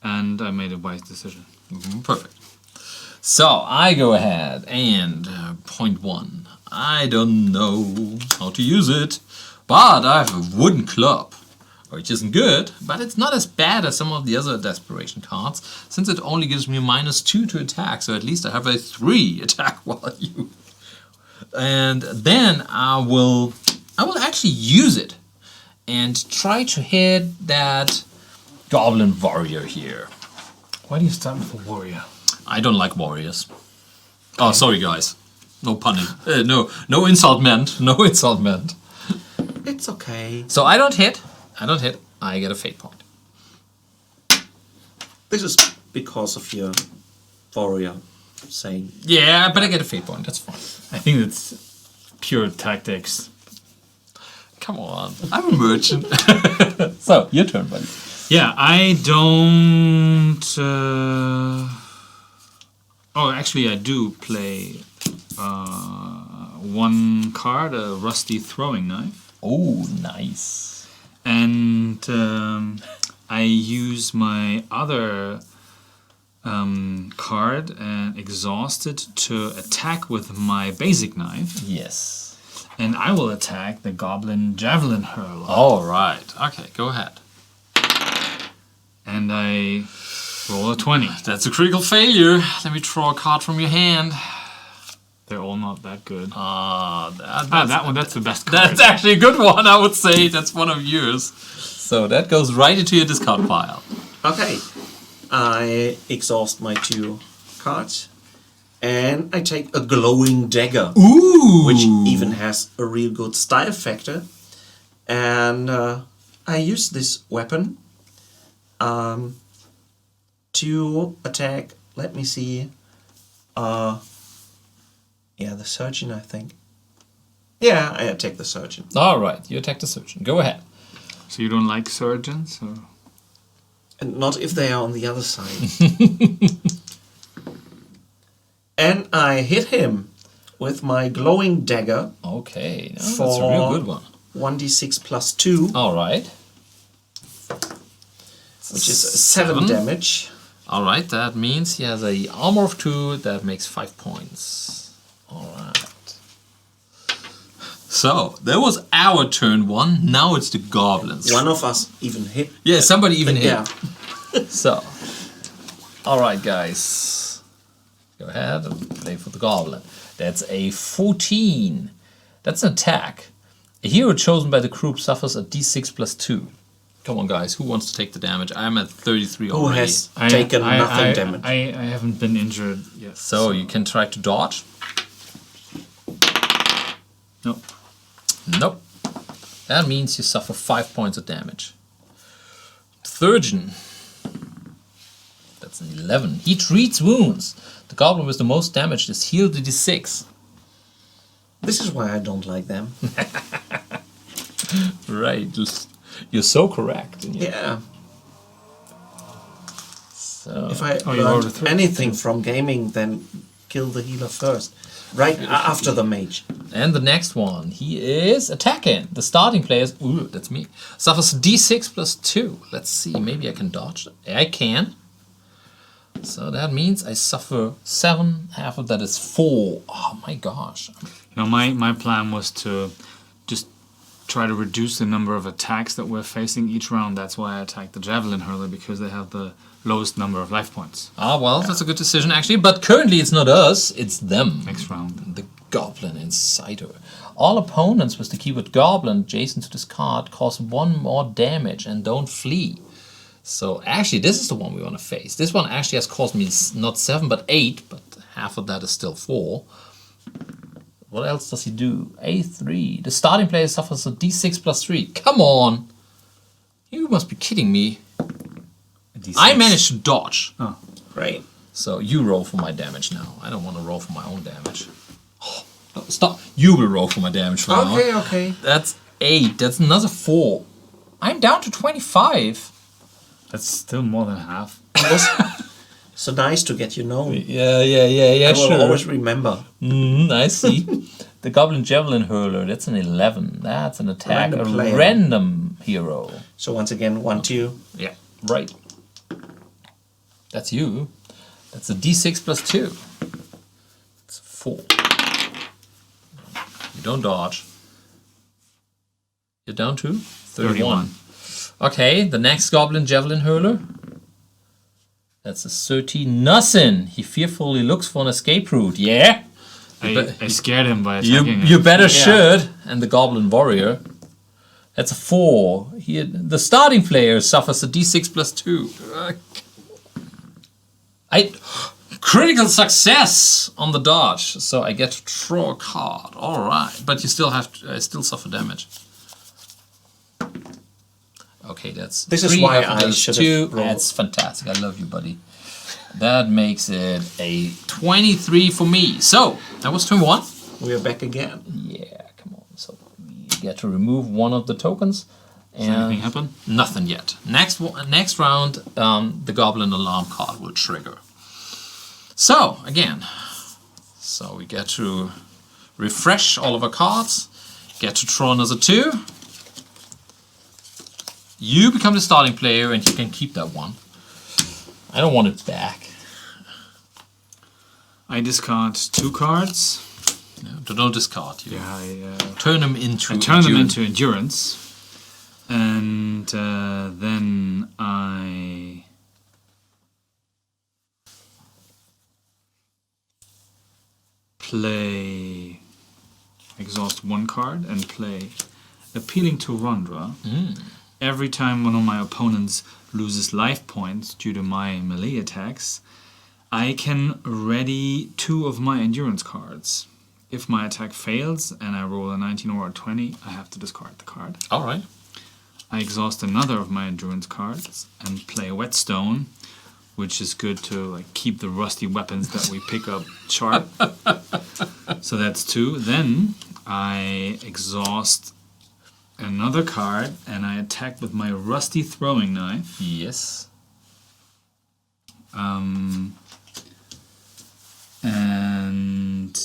and I made a wise decision. Perfect. So I go ahead and point 1. I don't know how to use it, but I have a wooden club. which isn't good, but it's not as bad as some of the other desperation cards, since it only gives me -2 to attack, so at least I have a 3 attack value. And then I will actually use it and try to hit that Goblin Warrior here. Why do you start with a warrior? I don't like warriors. Oh, sorry guys. No punning. No insult meant. No insult meant. It's okay. So I don't hit. I get a fate point. This is because of your warrior saying. Yeah, but I get a fate point. That's fine. I think it's pure tactics. Come on. I'm a merchant. So, your turn, buddy. Yeah, I don't... Oh, actually I do play one card, a rusty throwing knife. Oh, nice. And I use my other card and exhausted to attack with my basic knife. Yes. And I will attack the Goblin Javelin Hurler. All right. Okay, go ahead. And I roll a 20. That's a critical failure. Let me draw a card from your hand. They're all not that good. That one, that's the best card. That's actually a good one, I would say. That's one of yours. So that goes right into your discard pile. Okay. I exhaust my 2 cards. And I take a glowing dagger. Ooh! Which even has a real good style factor. And I use this weapon to attack, let me see, yeah, the surgeon, I think. Yeah, I attack the surgeon. All right, you attack the surgeon. Go ahead. So you don't like surgeons? Or? And not if they are on the other side. And I hit him with my glowing dagger. Okay, no, that's a real good one. 1d6 plus 2. All right. Which is 7 damage. All right, that means he has a armor of 2. That makes 5 points. All right. So, that was our turn 1. Now it's the goblins. One of us even hit. Yeah, somebody even hit. Yeah. So, all right, guys. Go ahead and play for the goblin. That's a 14. That's an attack. A hero chosen by the group suffers a d6 plus 2. Come on, guys. Who wants to take the damage? I'm at 33 already. Who has taken nothing damage? I haven't been injured yet. So you can try to dodge. Nope. Nope. That means you suffer 5 points of damage. Surgeon. That's an 11. He treats wounds. The goblin with the most damage is healed to d6. This is why I don't like them. Right. You're so correct. Yeah. So. If I you rolled a learned 3. anything from gaming, then kill the healer first. Right after the mage. And the next one, he is attacking. The starting player, ooh, that's me, suffers d6 plus 2. Let's see, maybe I can dodge. I can. So that means I suffer 7. Half of that is 4. Oh my gosh. You know, my plan was to just try to reduce the number of attacks that we're facing each round. That's why I attacked the Javelin Hurler, because they have the lowest number of life points. Ah, well, that's a good decision actually. But currently it's not us, it's them. Next round. The goblin inside her. All opponents with the keyword goblin adjacent to this card cause 1 more damage and don't flee. So actually this is the one we want to face. This one actually has caused me not 7 but 8, but half of that is still 4. What else does he do? A3. The starting player suffers a d6 plus 3. Come on! You must be kidding me. I managed to dodge. Oh. Right. So you roll for my damage now. I don't want to roll for my own damage. Oh, no, stop. You will roll for my damage from now on. Okay. That's 8. That's another 4. I'm down to 25. That's still more than half. It was so nice to get you known. Yeah, I will always remember. I see. The Goblin Javelin Hurler, that's an 11. That's an attack. Random a player. random hero. So once again, 1, 2. Yeah, right. That's you. That's a d6 plus 2. It's 4. You don't dodge. You're down to 31. Okay, the next goblin javelin hurler. That's a 13. Nothing. He fearfully looks for an escape route. Yeah. I scared him by attacking him. You better should. And the goblin warrior. That's a 4. The starting player suffers a d6 plus 2. Critical success on the dodge, so I get to draw a card. All right, but you still have to, I still suffer damage. Okay, that's this 3. is why I I should 2. have rolled. That's fantastic. I love you, buddy. That makes it a 23 for me. So that was turn 1. We are back again. Yeah, come on. So we get to remove one of the tokens. Does anything happen? Nothing yet. Next round, the Goblin Alarm card will trigger. So, again, we get to refresh all of our cards, get to draw another 2. You become the starting player and you can keep that one. I don't want it back. I discard 2 cards. No, don't discard. You Turn them into them into endurance. And then I play, exhaust 1 card and play Appealing to Rondra. Every time one of my opponents loses life points due to my melee attacks, I can ready 2 of my endurance cards. If my attack fails and I roll a 19 or a 20, I have to discard the card. All right. I exhaust another of my endurance cards and play Whetstone, which is good to keep the rusty weapons that we pick up sharp. So that's 2. Then I exhaust another card and I attack with my rusty throwing knife. Yes. And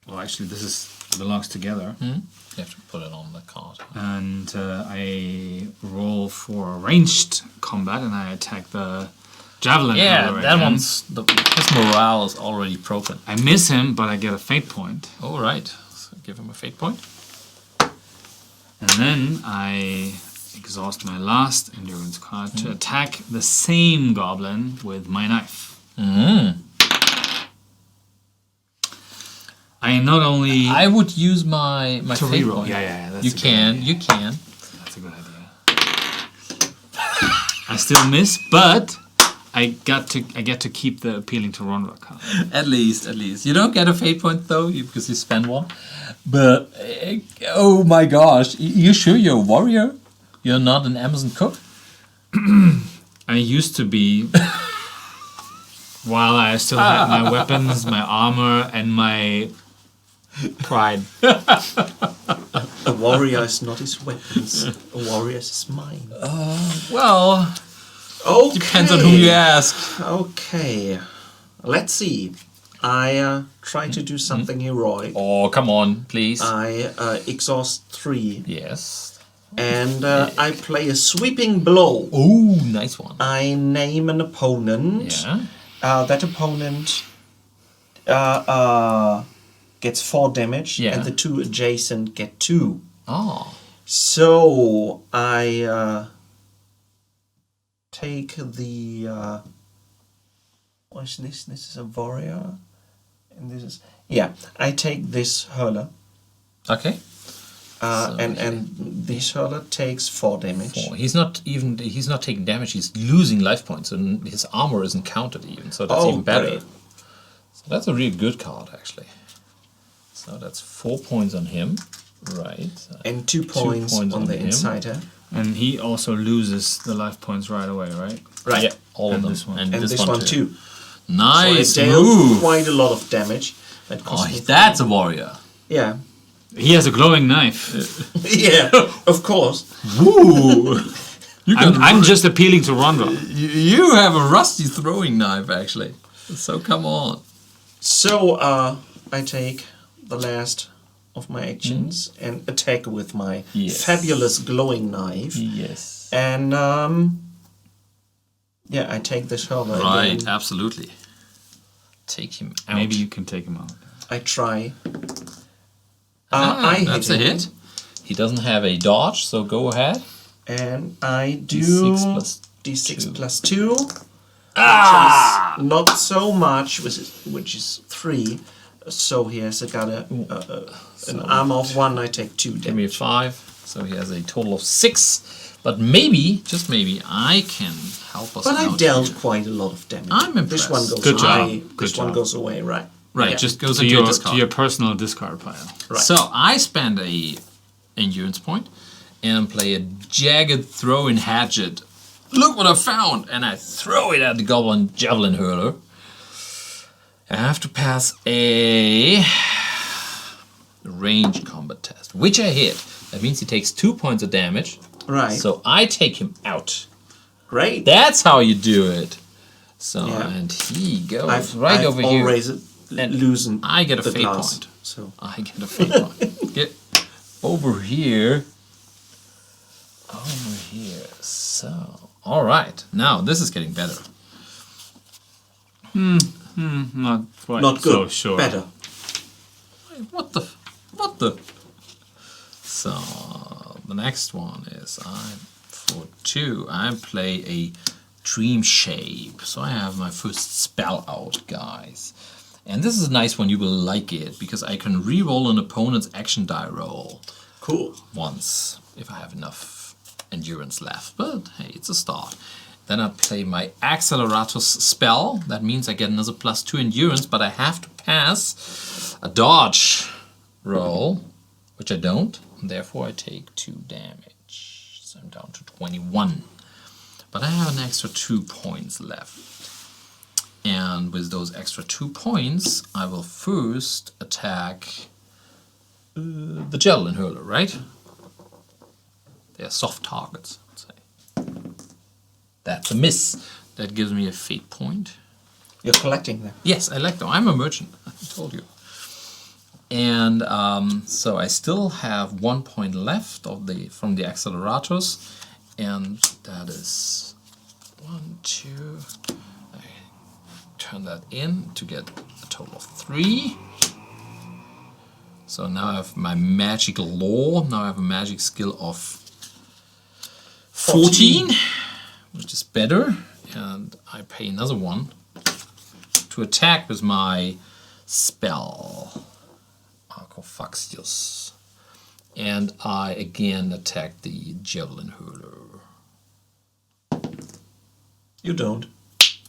well, actually, this belongs together. You have to put it on the card. And I roll for ranged combat and I attack the javelin. Yeah, hurler that again. his morale is already broken. I miss him, but I get a fate point. All right, so give him a fate point. And then I exhaust my last endurance card to attack the same goblin with my knife. I not only... I would use my to fate reroll. point. Yeah, that's you a good can. idea. You can. That's a good idea. I still miss, but I get to keep the Appealing to Rondra card. At least. You don't get a fate point though, because you spend one. But oh my gosh, you sure you're a warrior? You're not an Amazon cook? I used to be, while I still had my weapons, my armor, and my pride. A warrior is not his weapons. A warrior is his mind. Well, Okay. depends on who you ask. Okay. Let's see. I try to do something heroic. Oh, come on, please. I exhaust 3. Yes. And I play a sweeping blow. Oh, nice one. I name an opponent. Yeah. That opponent gets 4 damage, Yeah. and the 2 adjacent get 2. Oh. So I take the. What is this? This is a warrior, and this is I take this hurler. Okay. And this hurler takes 4 damage. 4. He's not taking damage. He's losing life points, and his armor isn't counted even. So that's even better. Great. So that's a really good card, actually. So that's 4 points on him, right? And 2 points on the him. insider. And he also loses the life points right away, right? Right. Yeah, all And of them. this one. And this one too. Nice So I dealt move. quite a lot of damage. That Oh, cost me that's a warrior. Yeah. He has a glowing knife. Yeah, of course. Woo! I'm just appealing to Rondra. You have a rusty throwing knife, actually. So come on. So I take the last of my actions and attack with my fabulous glowing knife. Yes. And I take this hurler Right, again. absolutely. Take him out. Maybe you can take him out. I try. I hit that's a him. hit. He doesn't have a dodge, so go ahead. And I do D6 plus D6 2. plus 2. Ah! Not so much, which is 3. So he has got an armor of 1. I take 2 Give me a damage. 5. So he has a total of 6. But maybe, just maybe, I can help us But out I dealt here. quite a lot of damage. I'm This one impressed. goes Good job. away. Good This one job. goes away, right? Right, Yeah. just goes To into your, your discard. to your personal discard pile. Right. So I spend a endurance point and play a jagged throwing hatchet. Look what I found! And I throw it at the goblin javelin hurler. I have to pass a range combat test, which I hit. That means he takes 2 points of damage. Right. So I take him out. Great. That's how you do it. So Yeah. and he goes I've over here. always And loosened I get a the fate glass, point. So I get a fate point. Get over here. Over here. So, all right. Now this is getting better. Not quite not good. so sure. Better. Wait, what the? What the? So the next one is for 2. I play a dream shape. So I have my first spell out, guys. And this is a nice one. You will like it because I can re-roll an opponent's action die roll Cool. once if I have enough endurance left. But hey, it's a start. Then I play my Acceleratus spell. That means I get another +2 endurance, but I have to pass a dodge roll, which I don't. And therefore I take 2 damage. So I'm down to 21. But I have an extra 2 points left. And with those extra 2 points, I will first attack the javelin hurler, right? They're soft targets, I'd say. That's a miss. That gives me a fate point. You're collecting them. Yes, I like them. I'm a merchant. I told you. And so I still have 1 point left from the accelerators, and that is 1, 2. I turn that in to get a total of 3. So now I have my magical lore. Now I have a magic skill of 14, which is better, and I pay another 1 to attack with my spell, Arcophaxius, and I again attack the javelin hurler. You don't.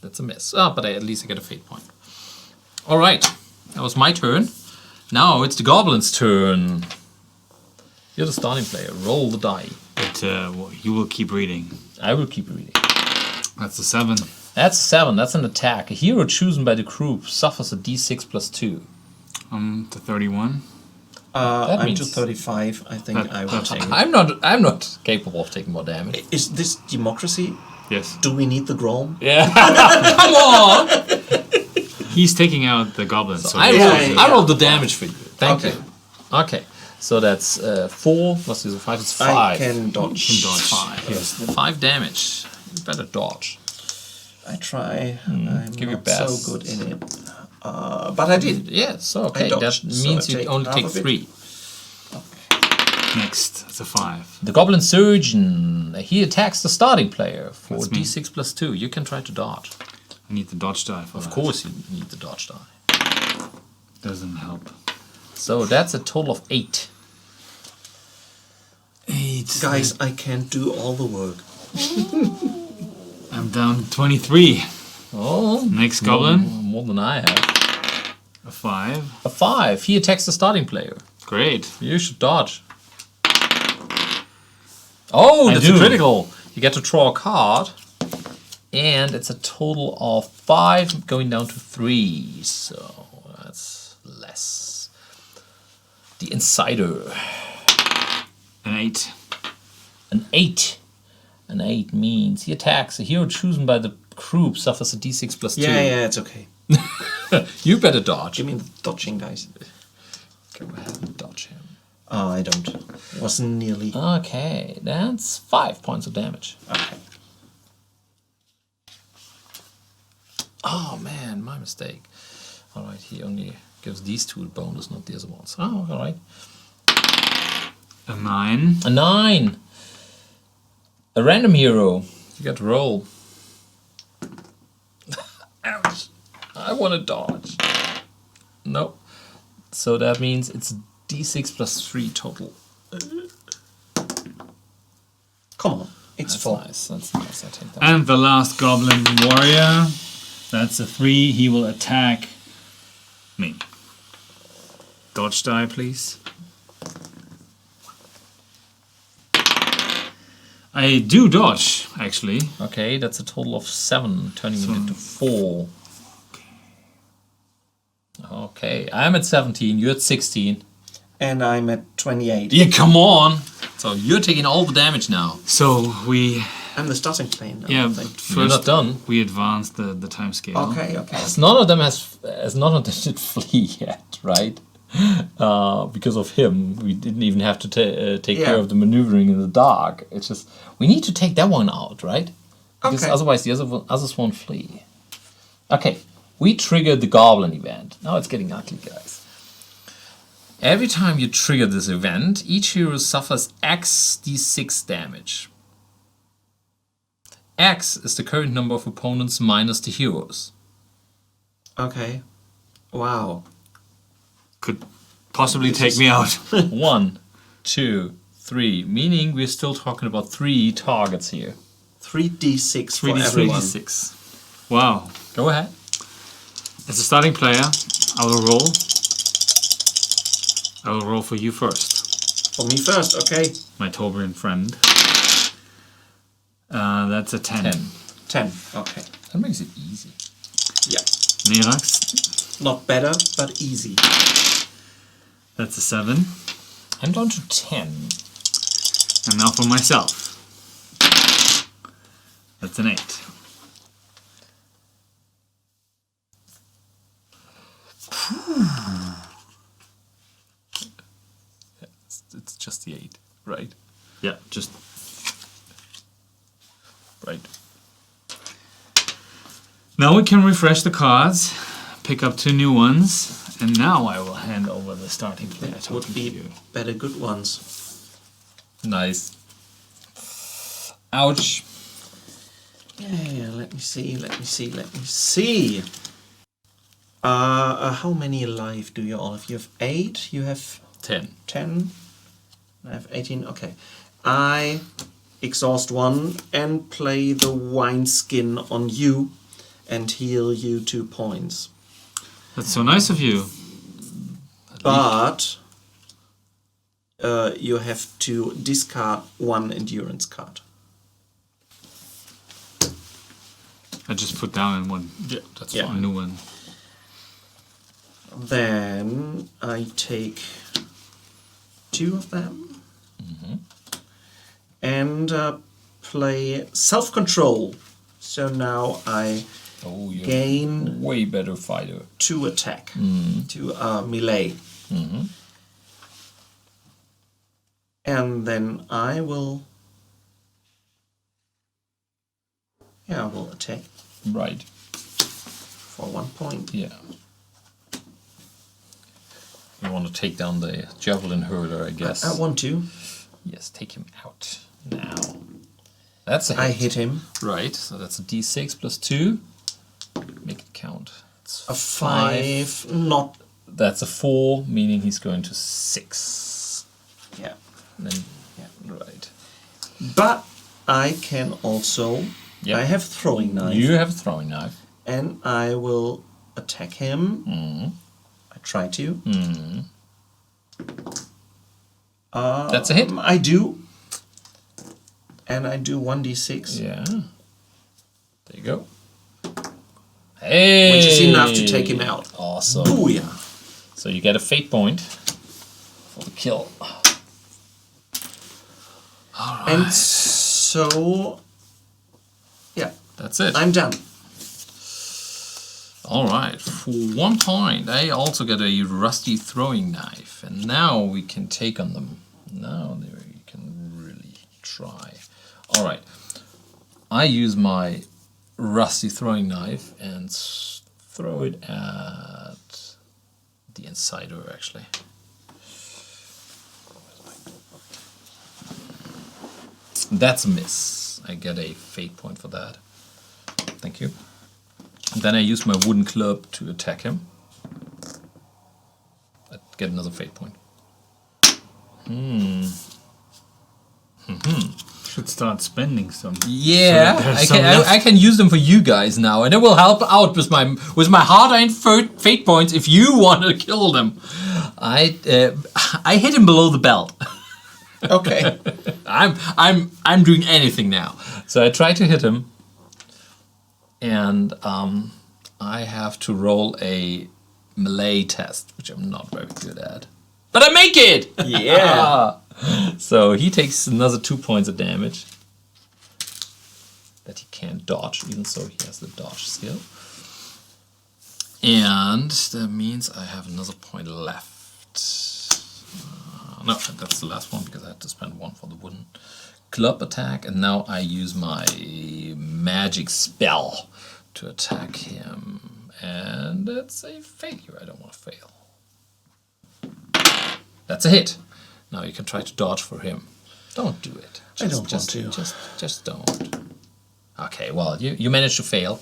That's a miss. But at least I get a fate point. All right, that was my turn. Now it's the goblin's turn. You're the starting player. Roll the die. But you will keep reading. I will keep reading. That's a 7. That's 7. That's an attack. A hero chosen by the crew suffers a d6 +2. To 31. That I'm means- to 35. I think I will that's take it. I'm not capable of taking more damage. Is this democracy? Yes. Do we need the Grom? Yeah. Come on. He's taking out the goblins. So I Yeah, rolled, yeah, I yeah. rolled the damage for you. Thank Okay. you. Okay. So that's 4 plus 5 is 5. I can dodge. you can dodge 5. Yes. 5 damage. You better dodge. I try. I'm give your not so best. good in it. But I did. Yes, okay. I That dodged, so means I you take only half take of it. 3. Next, it's a 5. The Goblin Surgeon. He attacks the starting player for That's me. d6 +2. You can try to dodge. I need the dodge die for Of that. course you need the dodge die. Doesn't help. So that's a total of 8. 8. Guys, I can't do all the work. I'm down to 23. Oh, Next goblin, more than I have. a 5. A 5. He attacks the starting player. Great. You should dodge. Oh, I that's do. a critical. You get to draw a card. And it's a total of 5 going down to 3. So that's less. The Insider. An 8. An 8. An 8 means he attacks. A hero chosen by the crew suffers a d6 +2. Yeah, it's okay. You better dodge. Give me the dodging dice. Go ahead and dodge him. Oh, I don't. It wasn't nearly. Okay, that's 5 points of damage. Okay. Oh man, my mistake. Alright, he only gives these 2 a bonus, not the other ones. Oh, alright. A 9. A 9. A random hero. You got to roll. Ouch. I want to dodge. No. So that means it's d6 plus 3 total. Come on. It's That's 4. nice. That's nice. I take that. And the last goblin warrior. That's a 3. He will attack me. Dodge die, please. I do dodge, actually. Okay, that's a total of 7, turning it into 4. Okay, I'm at 17, you're at 16. And I'm at 28. Yeah, come on! So you're taking all the damage now. So we... I'm the starting plane now. Yeah, I but think. first You're not done. we advanced the time scale. Okay. As none of them did flee yet, right? Because of him, we didn't even have to take care of the maneuvering in the dark. It's just, we need to take that one out, right? Because Okay. otherwise the others won't flee. Okay, we triggered the goblin event. Now it's getting ugly, guys. Every time you trigger this event, each hero suffers X d6 damage. X is the current number of opponents minus the heroes. Okay. Wow. Could possibly take me out. 1, 2, 3, meaning we're still talking about 3 targets here. 3d6 for 3d6. everyone. 3d6. Wow. Go ahead. As a starting player, I will roll. I will roll for you first, For me first, okay. my Torbjorn friend. That's a 10. 10. Okay. That makes it easy. Yeah. Nirax, Not better, but easy. that's a 7. I'm down to 10. And now for myself. That's an 8. It's just the 8, right? Yeah, just... Right. Now we can refresh the cards, pick up 2 new ones, and now I will hand over the starting player That token would to be you. better good ones. Nice. Ouch. Yeah, let me see. How many life do you all have? You have 8, you have 10. 10, I have 18, okay. I exhaust 1 and play the wineskin on you and heal you 2 points. That's so nice of you. But you have to discard 1 endurance card. I just put down in one Yeah, that's Yeah. fine. new one. Then I take 2 of them and play self-control. So now I Oh, you're gain way better fighter. 2 attack, 2 melee. And then I will attack Right. for 1 point. Yeah. You want to take down the javelin hurler, I guess. I want to. Yes, take him out now. That's a hit. I hit him. Right, so that's a d6 plus 2. Make it count. It's A 5, not... That's a 4, meaning he's going to 6. Yeah. And then, Yeah. right. But I can also... Yep. I have throwing knife. You have a throwing knife. And I will attack him. I try to. That's a hit. I do. And I do 1d6. Yeah. There you go. Hey! Which is enough to take him out. Awesome. Booyah! So you get a fate point for the kill. Alright. And so... Yeah, That's it. I'm done. Alright, for 1 point, I also get a rusty throwing knife. And now we can take on them. Now there we can really try. Alright, I use my rusty throwing knife and throw it at the insider, actually. That's a miss. I get a fate point for that. Thank you. And then I use my wooden club to attack him. I get another fate point. Should start spending some. Yeah, So I can use them for you guys now, and it will help out with my hard-earned fate points if you want to kill them. I hit him below the belt. Okay. I'm doing anything now. So I try to hit him, and I have to roll a melee test, which I'm not very good at. But I make it! Yeah. So he takes another 2 points of damage that he can't dodge, even so he has the dodge skill. And that means I have another point left. No, that's the last one because I had to spend one for the wooden club attack. And now I use my magic spell to attack him. And that's a failure. I don't want to fail. That's a hit. Now you can try to dodge for him. Don't do it. I don't want to. Just don't. Okay, well, you managed to fail.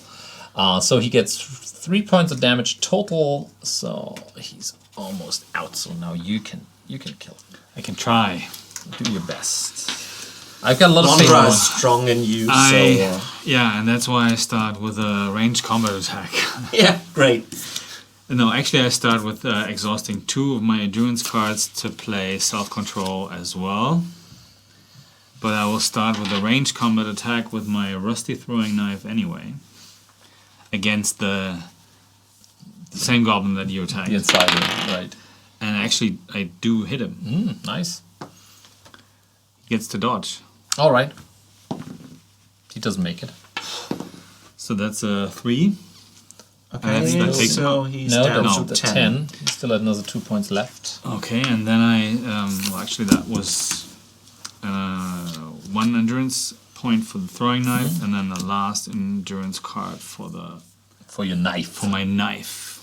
So he gets 3 points of damage total. So he's almost out. So now you can kill him. I can try. Do your best. I've got a lot of Londra faith. is strong in you, Yeah, and that's why I start with a ranged combat attack. yeah, great. No, actually I start with exhausting 2 of my endurance cards to play self-control as well. But I will start with a ranged combat attack with my rusty throwing knife anyway. Against the same goblin that you attacked. The insider, right. And actually I do hit him. Nice. He gets to dodge. Alright. He doesn't make it. So that's a 3. Okay, that takes so he's No, down that's to the 10. 10. He still had another 2 points left. Okay, and then well actually that was 1 endurance point for the throwing knife, and then the last endurance card for your knife. for my knife.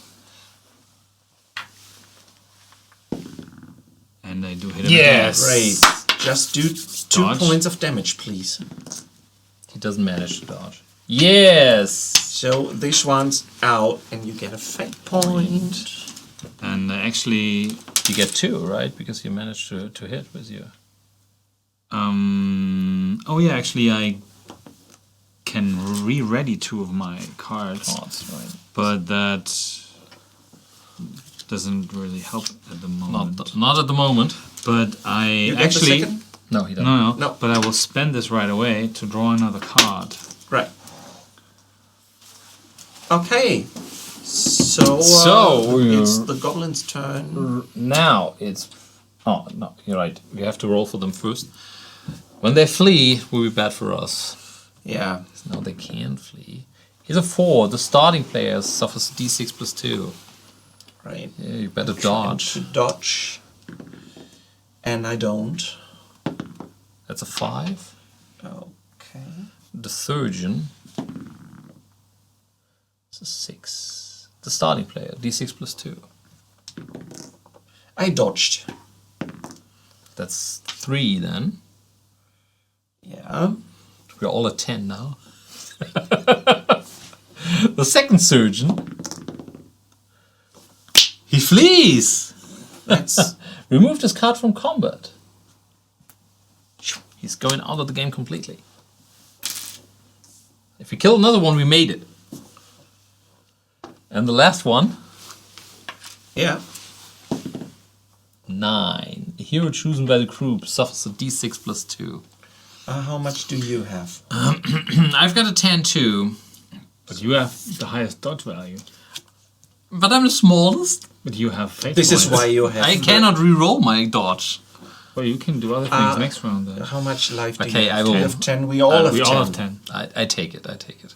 And I do hit him. Yes! Great. Just do 2 Dodge. points of damage, please. He doesn't manage to dodge. Yes! So this one's out, and you get a fate point. And actually, You get 2, right? Because you managed to hit with you. oh yeah, actually I can re-ready 2 of my cards, Cards, right? but that doesn't really help at the moment. Not at the moment. But I You get actually the second? No, he doesn't. no, No. But I will spend this right away to draw another card. Right. Okay. So, So, it's the goblin's turn. Now it's... Oh, no, you're right. We have to roll for them first. When they flee, it will be bad for us. Yeah. Now they can flee. He's a 4. The starting player suffers d6 plus 2. Right. Yeah, you better Trying dodge. to dodge. And I don't. That's a 5. Okay. The surgeon is a 6. The starting player, d6 plus 2. I dodged. That's 3 then. Yeah. We're all at 10 now. The second surgeon, he flees. That's Removed his card from combat. He's going out of the game completely. If we kill another one, we made it. And the last one, yeah. 9. A hero chosen by the group suffers a d6 plus 2. How much do you have? I've got a 10 too. But you have the highest dodge value. But I'm the smallest. But you have fate This is points. why you have. I cannot re-roll my dodge. Well, you can do other things next round then. How much life do Okay, you have? I will- You have 10. We all have We 10. all have 10. I take it, I take it.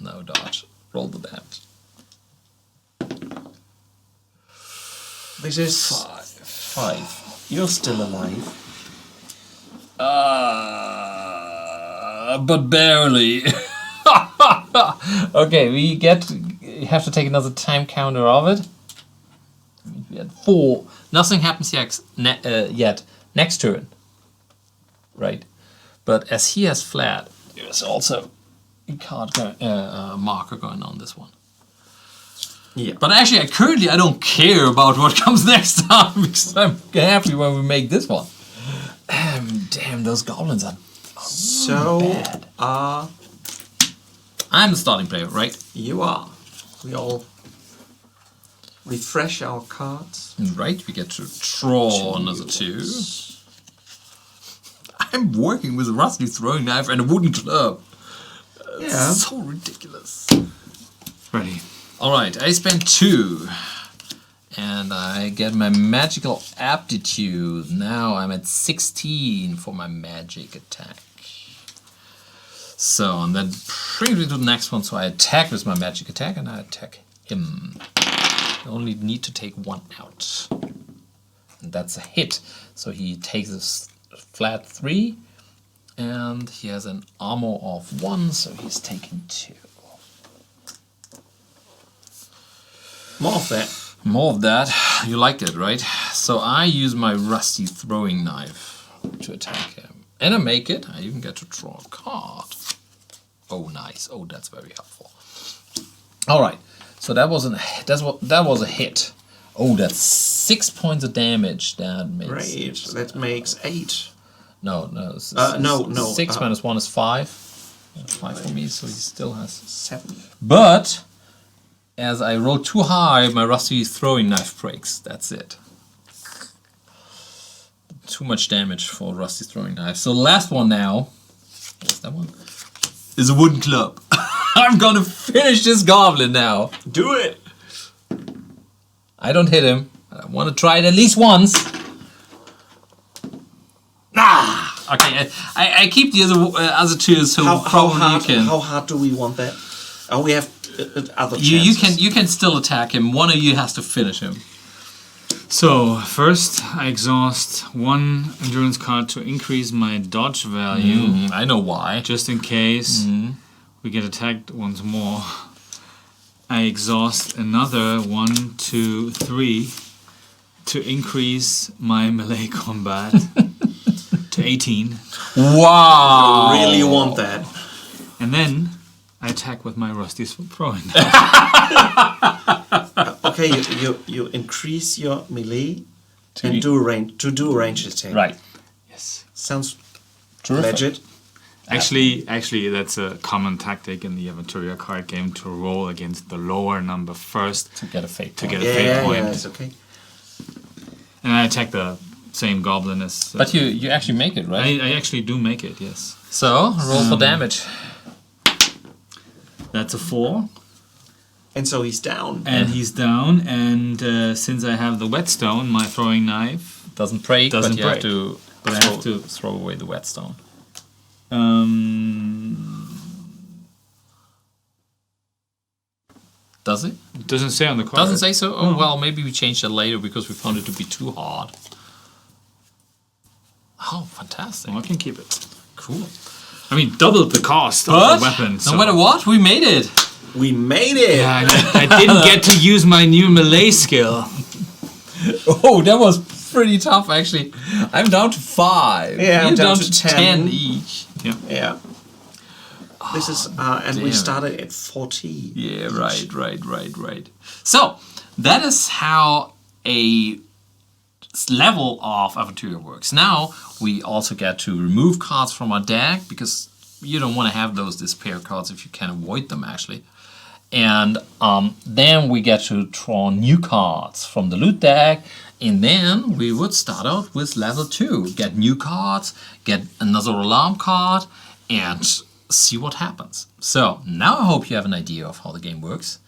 No dodge. Roll the damage. This is 5. You're still alive. But barely. Okay, we have to take another time counter of it. We had 4. Nothing happens yet. Next turn. right? But as he has flat, there's also a card marker going on this one. Yeah. But actually, I don't care about what comes next time because I'm happy when we make this one. Damn, those goblins are So bad. I'm the starting player, right? You are. We all refresh our cards. Right, we get to draw another 2. I'm working with a rusty throwing knife and a wooden club. Yeah. So ridiculous. Ready. Alright, I spend 2. And I get my magical aptitude. Now I'm at 16 for my magic attack. So, and that brings me to the next one. So I attack with my magic attack and I attack him. I only need to take 1 out. And that's a hit. So he takes a flat 3. And he has an armor of 1, so he's taking 2. More of that. More of that. You like it, right? So I use my rusty throwing knife to attack him. And I make it. I even get to draw a card. Oh, nice. Oh, that's very helpful. Alright. So that was a hit. Oh, that's 6 points of damage. That makes Great. That makes 8. No. No. 6 minus 1 is 5. 5 for me, so he still has 7. But as I roll too high, my rusty throwing knife breaks. That's it. Too much damage for rusty throwing knife. So the last one now, what's that one? Is a wooden club. I'm gonna finish this goblin now. Do it. I don't hit him. I want to try it at least once. Ah! Okay, I keep the other 2, so How hard do we want that? Oh, we have other chances. You can still attack him. One of you has to finish him. So, first I exhaust 1 endurance card to increase my dodge value. I know why. Just in case we get attacked once more. I exhaust another 1, 2, 3 to increase my melee combat to 18. Wow! I really want that. And then I attack with my rusty throwing. Okay, you increase your melee and do range attack. Right. Yes. Sounds Terrific. legit. Actually, that's a common tactic in the Aventuria card game to roll against the lower number first To get a fate to point. get a fate point. Yeah, it's okay. And I attack the same goblin as. But you actually make it, right? I actually do make it, yes. So, roll for damage. That's a 4. And so he's down. And he's down, and since I have the whetstone, my throwing knife Doesn't break, Doesn't but you have break. to, But I throw, have to- throw away the whetstone. Does it? Doesn't say on the card. Doesn't say so? Oh, well, maybe we changed that later because we found it to be too hard. Oh, fantastic. Well, I can keep it. Cool. I mean, doubled the cost of But the weapon. no matter what, we made it. We made it. Yeah, I didn't get to use my new melee skill. Oh, that was pretty tough, actually. I'm down to 5. Yeah, I'm You're down down to to 10 each. Yeah. This is and we damn. started at 14. Yeah, right. So, that is how a level of Aventuria works. Now, we also get to remove cards from our deck, because you don't want to have those despair cards if you can avoid them, actually. And then we get to draw new cards from the loot deck, and then we would start out with level 2. Get new cards, get another alarm card, and see what happens. So, now I hope you have an idea of how the game works.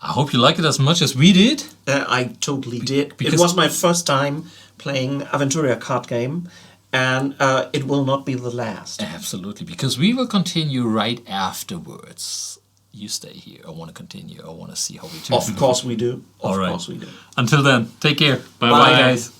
I hope you like it as much as we did. I totally did. because- It was my first time playing Aventuria card game, and it will not be the last. Absolutely, because we will continue right afterwards. You stay here. I want to continue. I want to see how we do. Of course we do. Of All right. course we do. Until then, take care. Bye-bye, Bye. guys.